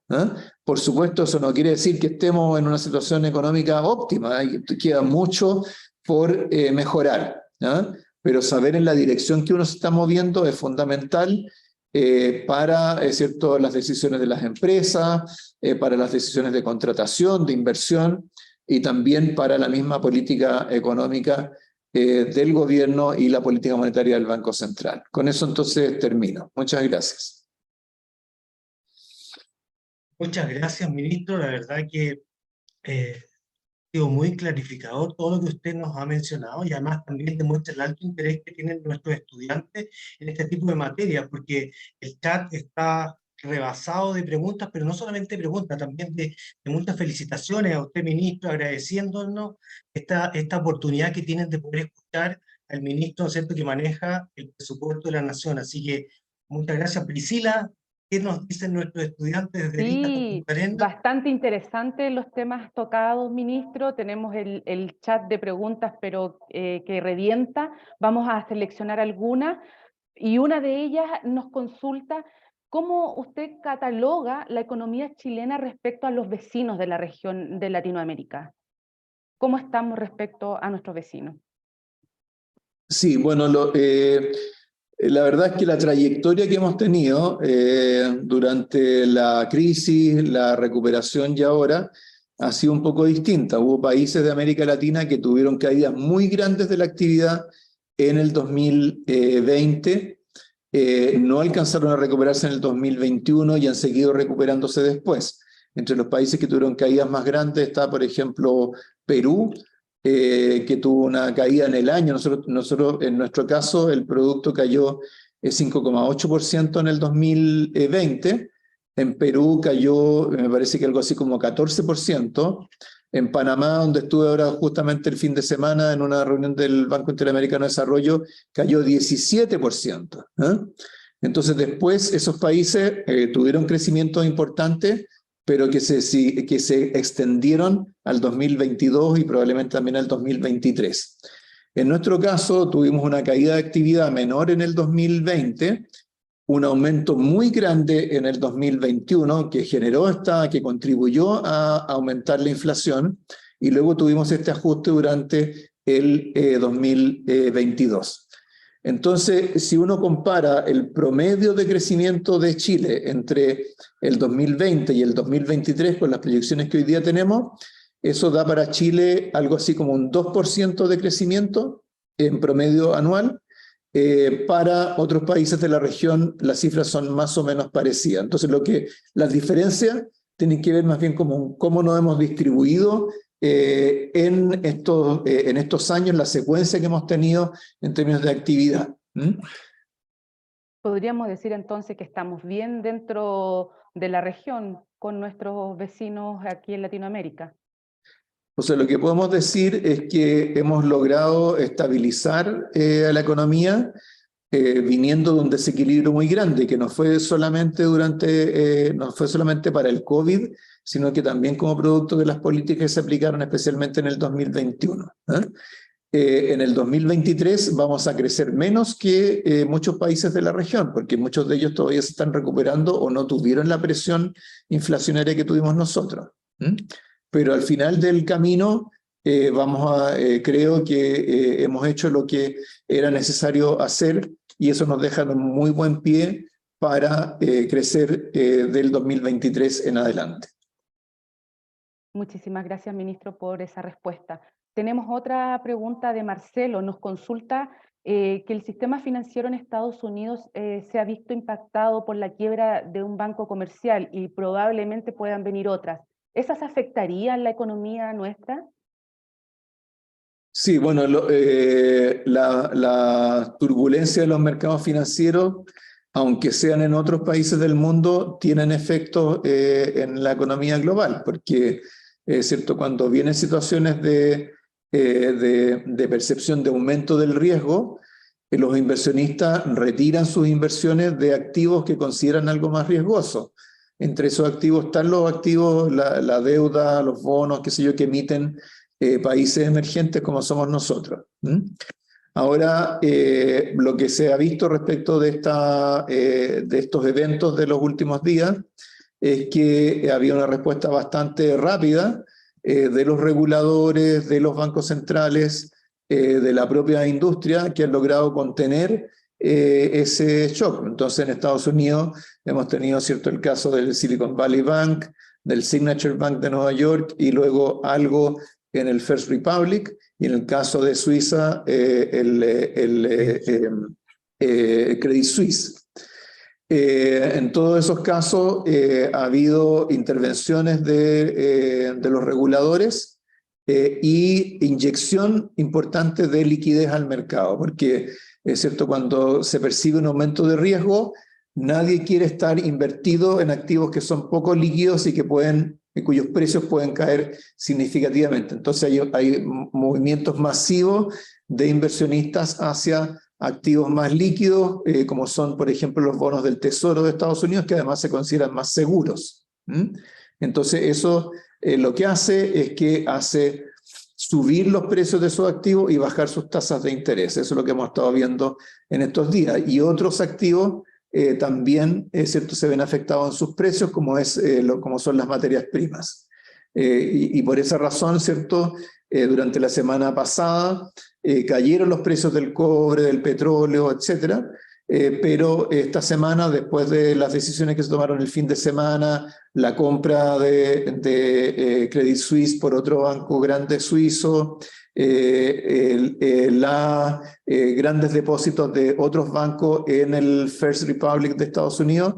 Por supuesto, eso no quiere decir que estemos en una situación económica óptima, queda mucho por mejorar, pero saber en la dirección que uno se está moviendo es fundamental para ¿cierto? Las decisiones de las empresas, para las decisiones de contratación, de inversión, y también para la misma política económica del gobierno y la política monetaria del Banco Central. Con eso entonces termino. Muchas gracias. Muchas gracias, ministro. La verdad que ha sido muy clarificador todo lo que usted nos ha mencionado y además también demuestra el alto interés que tienen nuestros estudiantes en este tipo de materias, porque el chat está rebasado de preguntas, pero no solamente preguntas, también de muchas felicitaciones a usted, ministro, agradeciéndonos esta oportunidad que tienen de poder escuchar al ministro, ¿cierto?, que maneja el presupuesto de la Nación. Así que muchas gracias. Priscila, ¿qué nos dicen nuestros estudiantes desde Lista con Sí, Punta Arenas? bastante interesantes los temas tocados, ministro. Tenemos el chat de preguntas, pero que revienta. Vamos a seleccionar algunas y una de ellas nos consulta cómo usted cataloga la economía chilena respecto a los vecinos de la región de Latinoamérica. ¿Cómo estamos respecto a nuestros vecinos? Sí, bueno, la verdad es que la trayectoria que hemos tenido durante la crisis, la recuperación y ahora ha sido un poco distinta. Hubo países de América Latina que tuvieron caídas muy grandes de la actividad en el 2020, no alcanzaron a recuperarse en el 2021 y han seguido recuperándose después. Entre los países que tuvieron caídas más grandes está, por ejemplo, Perú, que tuvo una caída en el año. Nosotros, en nuestro caso, el producto cayó 5,8% en el 2020. En Perú cayó, me parece que algo así como 14%. En Panamá, donde estuve ahora justamente el fin de semana en una reunión del Banco Interamericano de Desarrollo, cayó 17%. Entonces después esos países tuvieron crecimientos importantes, pero que se extendieron al 2022 y probablemente también al 2023. En nuestro caso, tuvimos una caída de actividad menor en el 2020, un aumento muy grande en el 2021 que contribuyó a aumentar la inflación, y luego tuvimos este ajuste durante el 2022. Entonces, si uno compara el promedio de crecimiento de Chile entre el 2020 y el 2023 con las proyecciones que hoy día tenemos, eso da para Chile algo así como un 2% de crecimiento en promedio anual. Para otros países de la región las cifras son más o menos parecidas. Entonces las diferencias tienen que ver más bien con cómo nos hemos distribuido en estos años, la secuencia que hemos tenido en términos de actividad. Podríamos decir entonces que estamos bien dentro de la región con nuestros vecinos aquí en Latinoamérica. O sea, lo que podemos decir es que hemos logrado estabilizar a la economía viniendo de un desequilibrio muy grande, que no fue solamente para el COVID, sino que también como producto de las políticas que se aplicaron especialmente en el 2021. En el 2023 vamos a crecer menos que muchos países de la región, porque muchos de ellos todavía se están recuperando o no tuvieron la presión inflacionaria que tuvimos nosotros. Pero al final del camino creo que hemos hecho lo que era necesario hacer, y eso nos deja un muy buen pie para crecer del 2023 en adelante. Muchísimas gracias, ministro, por esa respuesta. Tenemos otra pregunta de Marcelo. Nos consulta que el sistema financiero en Estados Unidos se ha visto impactado por la quiebra de un banco comercial y probablemente puedan venir otras. ¿Esas afectarían la economía nuestra? Sí, bueno, la turbulencia de los mercados financieros, aunque sean en otros países del mundo, tienen efectos en la economía global, porque ¿cierto? Cuando vienen situaciones de percepción de aumento del riesgo, los inversionistas retiran sus inversiones de activos que consideran algo más riesgoso. Entre esos activos están los activos, la deuda, los bonos, qué sé yo, que emiten países emergentes como somos nosotros. Ahora, lo que se ha visto respecto de estos eventos de los últimos días es que había una respuesta bastante rápida de los reguladores, de los bancos centrales, de la propia industria, que han logrado contener ese shock. Entonces, en Estados Unidos hemos tenido, ¿cierto?, el caso del Silicon Valley Bank, del Signature Bank de Nueva York y luego algo en el First Republic, y en el caso de Suiza, Credit Suisse. En todos esos casos ha habido intervenciones de los reguladores y inyección importante de liquidez al mercado, porque es cierto, cuando se percibe un aumento de riesgo, nadie quiere estar invertido en activos que son poco líquidos y cuyos precios pueden caer significativamente. Entonces hay movimientos masivos de inversionistas hacia activos más líquidos, como son, por ejemplo, los bonos del Tesoro de Estados Unidos, que además se consideran más seguros. Entonces eso lo que hace es que hace subir los precios de esos activos y bajar sus tasas de interés. Eso es lo que hemos estado viendo en estos días. Y otros activos también, ¿cierto?, se ven afectados en sus precios, como son las materias primas. Y por esa razón, ¿cierto?, durante la semana pasada cayeron los precios del cobre, del petróleo, etcétera, pero esta semana, después de las decisiones que se tomaron el fin de semana, la compra de Credit Suisse por otro banco grande suizo, grandes depósitos de otros bancos en el First Republic de Estados Unidos,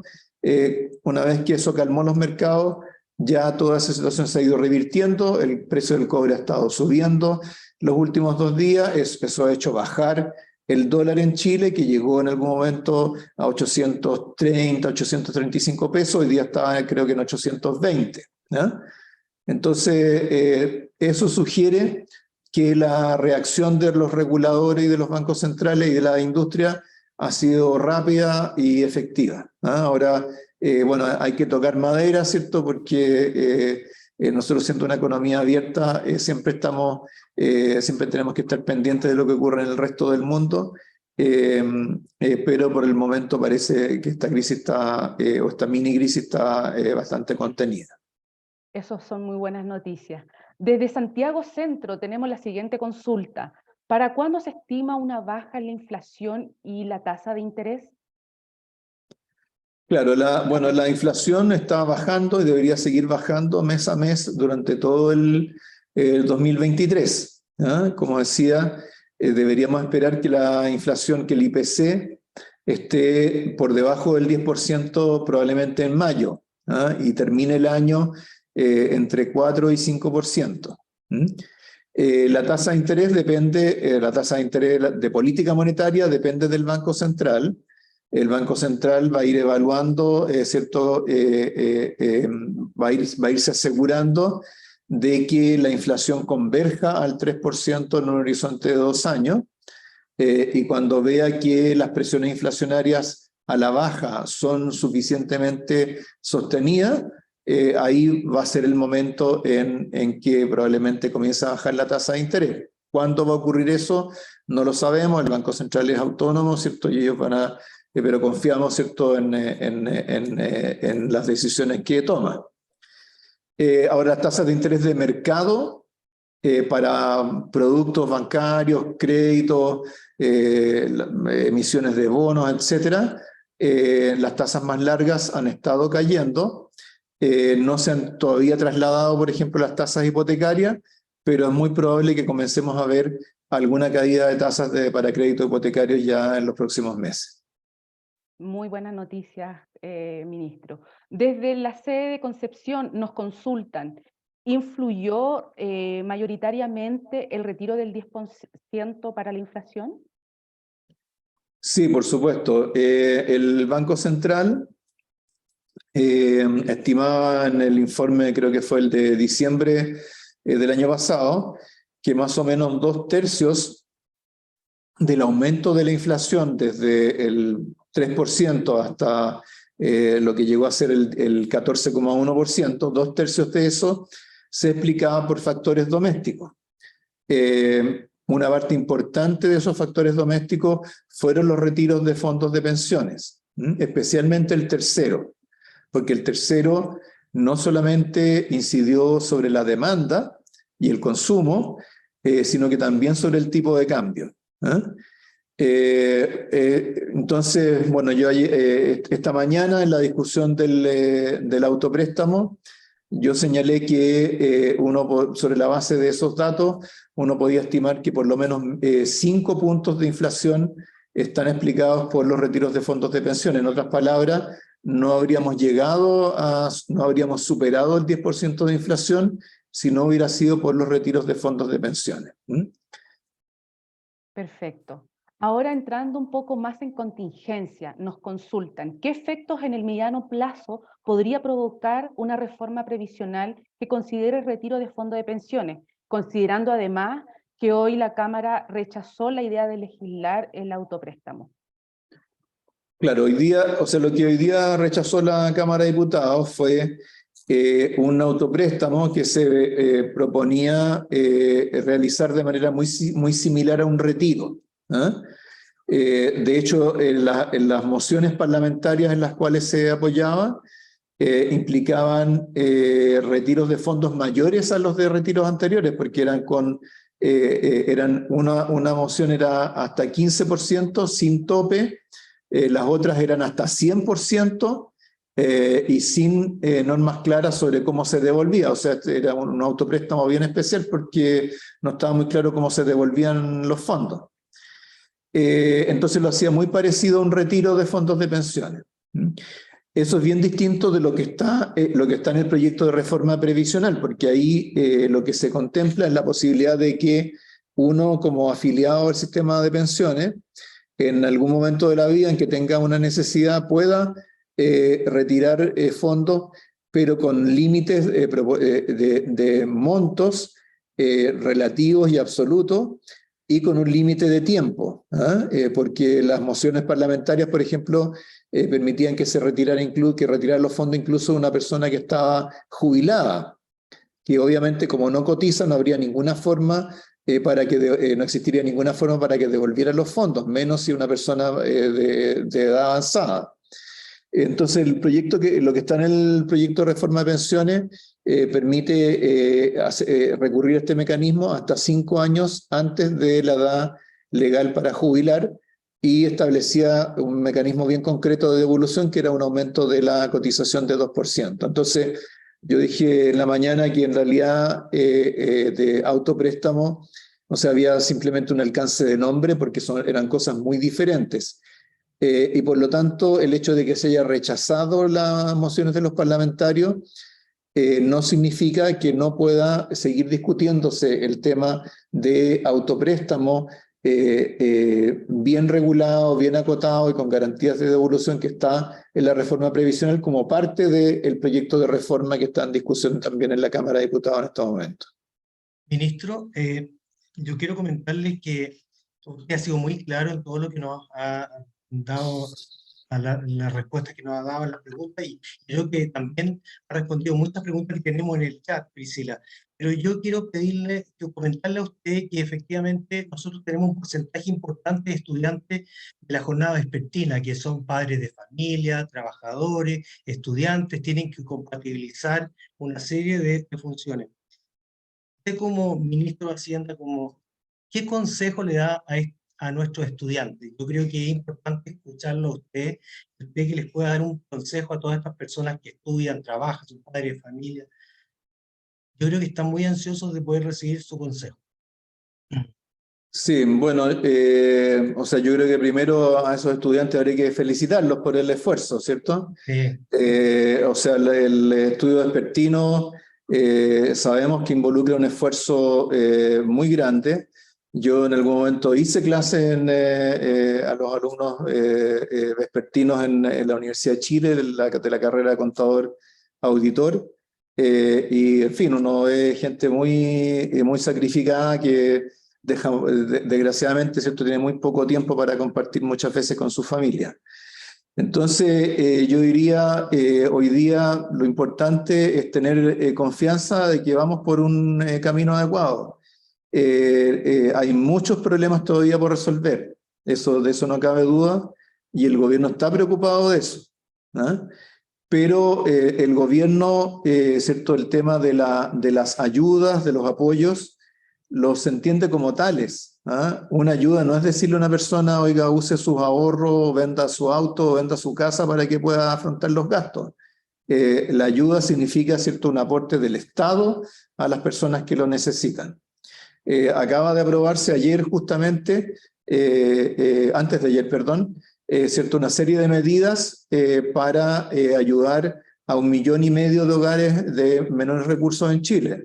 una vez que eso calmó los mercados, ya toda esa situación se ha ido revirtiendo, el precio del cobre ha estado subiendo los últimos 2 días, eso ha hecho bajar el dólar en Chile, que llegó en algún momento a 830, 835 pesos, hoy día estaba creo que en 820. ¿Ya? Entonces, eso sugiere que la reacción de los reguladores y de los bancos centrales y de la industria ha sido rápida y efectiva. Ahora, bueno, hay que tocar madera, ¿cierto? Porque nosotros, siendo una economía abierta, siempre tenemos que estar pendientes de lo que ocurre en el resto del mundo, pero por el momento parece que esta crisis o esta mini crisis está bastante contenida. Esas son muy buenas noticias. Desde Santiago Centro tenemos la siguiente consulta. ¿Para cuándo se estima una baja en la inflación y la tasa de interés? Claro, la inflación está bajando y debería seguir bajando mes a mes durante todo el 2023. ¿Ah? Como decía, deberíamos esperar que la inflación, que el IPC, esté por debajo del 10% probablemente en mayo, ¿ah? Y termine el año entre 4 y 5%. La tasa de interés la tasa de interés de política monetaria depende del Banco Central. El Banco Central va a ir evaluando, ¿cierto? Va a irse asegurando de que la inflación converja al 3% en un horizonte de 2 años, y cuando vea que las presiones inflacionarias a la baja son suficientemente sostenidas, ahí va a ser el momento en que probablemente comience a bajar la tasa de interés. ¿Cuándo va a ocurrir eso? No lo sabemos, el Banco Central es autónomo, ¿cierto? Y ellos pero confiamos, ¿cierto?, en las decisiones que toma. Ahora, las tasas de interés de mercado para productos bancarios, créditos, emisiones de bonos, etcétera, las tasas más largas han estado cayendo. No se han todavía trasladado, por ejemplo, las tasas hipotecarias, pero es muy probable que comencemos a ver alguna caída de tasas para crédito hipotecario ya en los próximos meses. Muy buenas noticias, ministro. Desde la sede de Concepción nos consultan, ¿influyó mayoritariamente el retiro del 10% para la inflación? Sí, por supuesto. El Banco Central estimaba en el informe, creo que fue el de diciembre del año pasado, que más o menos 2/3 del aumento de la inflación desde el 3% hasta lo que llegó a ser el 14,1%, 2/3 de eso se explicaba por factores domésticos. Una parte importante de esos factores domésticos fueron los retiros de fondos de pensiones, especialmente el tercero, porque el tercero no solamente incidió sobre la demanda y el consumo, sino que también sobre el tipo de cambio. Entonces, bueno, yo esta mañana en la discusión del autopréstamo, yo señalé que sobre la base de esos datos, uno podía estimar que por lo menos 5 puntos de inflación están explicados por los retiros de fondos de pensión. En otras palabras, no habríamos superado el 10% de inflación si no hubiera sido por los retiros de fondos de pensiones. Perfecto. Ahora entrando un poco más en contingencia, nos consultan, ¿qué efectos en el mediano plazo podría provocar una reforma previsional que considere el retiro de fondos de pensiones, considerando además que hoy la Cámara rechazó la idea de legislar el autopréstamo? Claro, hoy día, o sea, lo que hoy día rechazó la Cámara de Diputados fue un autopréstamo que se proponía realizar de manera muy similar a un retiro. De hecho, en las mociones parlamentarias en las cuales se apoyaba, implicaban retiros de fondos mayores a los de retiros anteriores, porque una moción era hasta 15% sin tope, las otras eran hasta 100%, y sin normas claras sobre cómo se devolvía. O sea, era un autopréstamo bien especial porque no estaba muy claro cómo se devolvían los fondos. Entonces lo hacía muy parecido a un retiro de fondos de pensiones. Eso es bien distinto de lo que está en el proyecto de reforma previsional, porque ahí lo que se contempla es la posibilidad de que uno, como afiliado al sistema de pensiones, en algún momento de la vida en que tenga una necesidad, pueda retirar fondos, pero con límites de montos relativos y absolutos, y con un límite de tiempo, porque las mociones parlamentarias, por ejemplo, permitían que se retirara los fondos incluso de una persona que estaba jubilada, que obviamente como no cotiza no habría ninguna forma no existiría ninguna forma para que devolvieran los fondos, menos si una persona de edad avanzada. Entonces lo que está en el proyecto de reforma de pensiones permite recurrir a este mecanismo hasta 5 años antes de la edad legal para jubilar, y establecía un mecanismo bien concreto de devolución que era un aumento de la cotización de 2%. Entonces yo dije en la mañana que en realidad de autopréstamo no se había simplemente un alcance de nombre, porque eran cosas muy diferentes. Y por lo tanto, el hecho de que se haya rechazado las mociones de los parlamentarios no significa que no pueda seguir discutiéndose el tema de autopréstamo bien regulado, bien acotado y con garantías de devolución, que está en la reforma previsional como parte del proyecto de reforma que está en discusión también en la Cámara de Diputados en estos momentos. Ministro, yo quiero comentarle que usted ha sido muy claro en todo lo que nos ha dado, a la respuesta que nos ha dado a la pregunta, y creo que también ha respondido muchas preguntas que tenemos en el chat, Priscila. Pero yo quiero comentarle a usted que efectivamente nosotros tenemos un porcentaje importante de estudiantes de la jornada vespertina, que son padres de familia, trabajadores, estudiantes, tienen que compatibilizar una serie de funciones. Usted como ministro de Hacienda, ¿qué consejo le da a nuestros estudiantes? Yo creo que es importante escucharlo a usted que les pueda dar un consejo a todas estas personas que estudian, trabajan, son padres de familia. Yo creo que están muy ansiosos de poder recibir su consejo. Sí, bueno, o sea, yo creo que primero a esos estudiantes habría que felicitarlos por el esfuerzo, ¿cierto? Sí. O sea, el estudio vespertino sabemos que involucra un esfuerzo muy grande, Yo en algún momento hice clases a los alumnos vespertinos en la Universidad de Chile, de la carrera de contador auditor, y en fin, uno ve gente muy sacrificada que desgraciadamente, ¿cierto?, tiene muy poco tiempo para compartir muchas veces con su familia. Entonces, yo diría, hoy día lo importante es tener confianza de que vamos por un camino adecuado. Hay muchos problemas todavía por resolver, de eso no cabe duda, y el gobierno está preocupado de eso, ¿ah? Pero el gobierno, ¿cierto?, el tema de las ayudas, de los apoyos, los entiende como tales, ¿ah? Una ayuda no es decirle a una persona, oiga, use sus ahorros, venda su auto, venda su casa para que pueda afrontar los gastos. La ayuda significa, ¿cierto?, un aporte del Estado a las personas que lo necesitan. Acaba de aprobarse ayer justamente, antes de ayer, perdón, ¿cierto?, una serie de medidas para ayudar a 1,5 millones de hogares de menores recursos en Chile,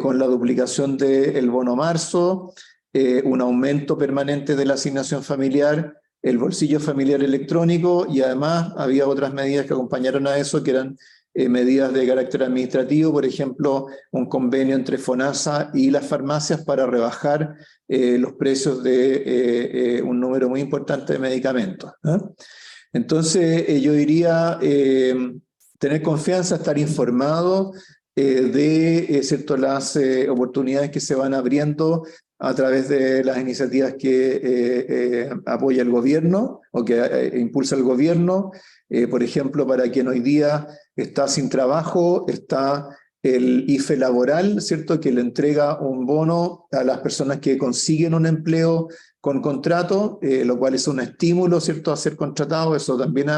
con la duplicación del bono marzo, un aumento permanente de la asignación familiar, el bolsillo familiar electrónico, y además había otras medidas que acompañaron a eso, que eran medidas de carácter administrativo, por ejemplo, un convenio entre FONASA y las farmacias para rebajar los precios de un número muy importante de medicamentos, ¿eh? Entonces, yo diría tener confianza, estar informado de ¿cierto?, las oportunidades que se van abriendo a través de las iniciativas que apoya el gobierno o que impulsa el gobierno. Por ejemplo, para quien hoy día está sin trabajo, está el IFE laboral, ¿cierto?, que le entrega un bono a las personas que consiguen un empleo con contrato, lo cual es un estímulo, ¿cierto?, a ser contratado. Eso también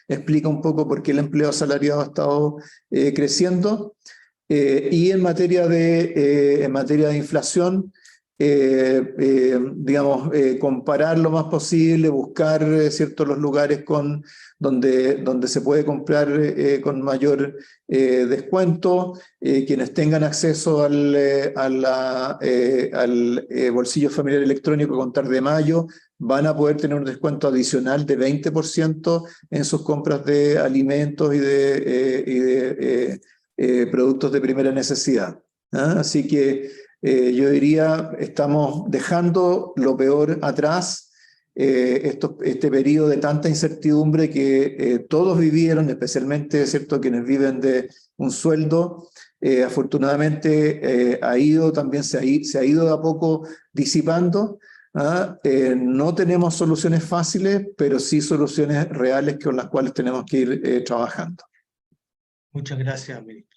explica un poco por qué el empleo asalariado ha estado creciendo. Y en materia de inflación, digamos, comparar lo más posible, buscar ¿cierto?, los lugares donde se puede comprar con mayor descuento. Quienes tengan acceso al bolsillo familiar electrónico a contar de mayo van a poder tener un descuento adicional de 20% en sus compras de alimentos y de productos de primera necesidad, ¿ah? Así que yo diría, estamos dejando lo peor atrás, este periodo de tanta incertidumbre que todos vivieron, especialmente, ¿cierto?, quienes viven de un sueldo. Afortunadamente se ha ido de a poco disipando, ¿ah? No tenemos soluciones fáciles, pero sí soluciones reales con las cuales tenemos que ir trabajando. Muchas gracias, ministro.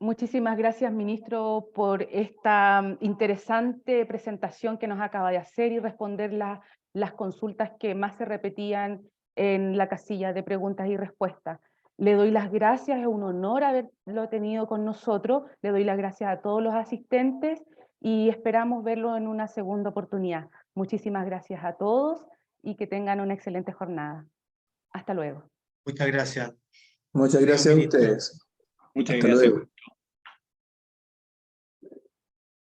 Muchísimas gracias, ministro, por esta interesante presentación que nos acaba de hacer y responder las consultas que más se repetían en la casilla de preguntas y respuestas. Le doy las gracias, es un honor haberlo tenido con nosotros. Le doy las gracias a todos los asistentes y esperamos verlo en una segunda oportunidad. Muchísimas gracias a todos y que tengan una excelente jornada. Hasta luego. Muchas gracias. Muchas gracias a ustedes. Muchas Hasta gracias. luego.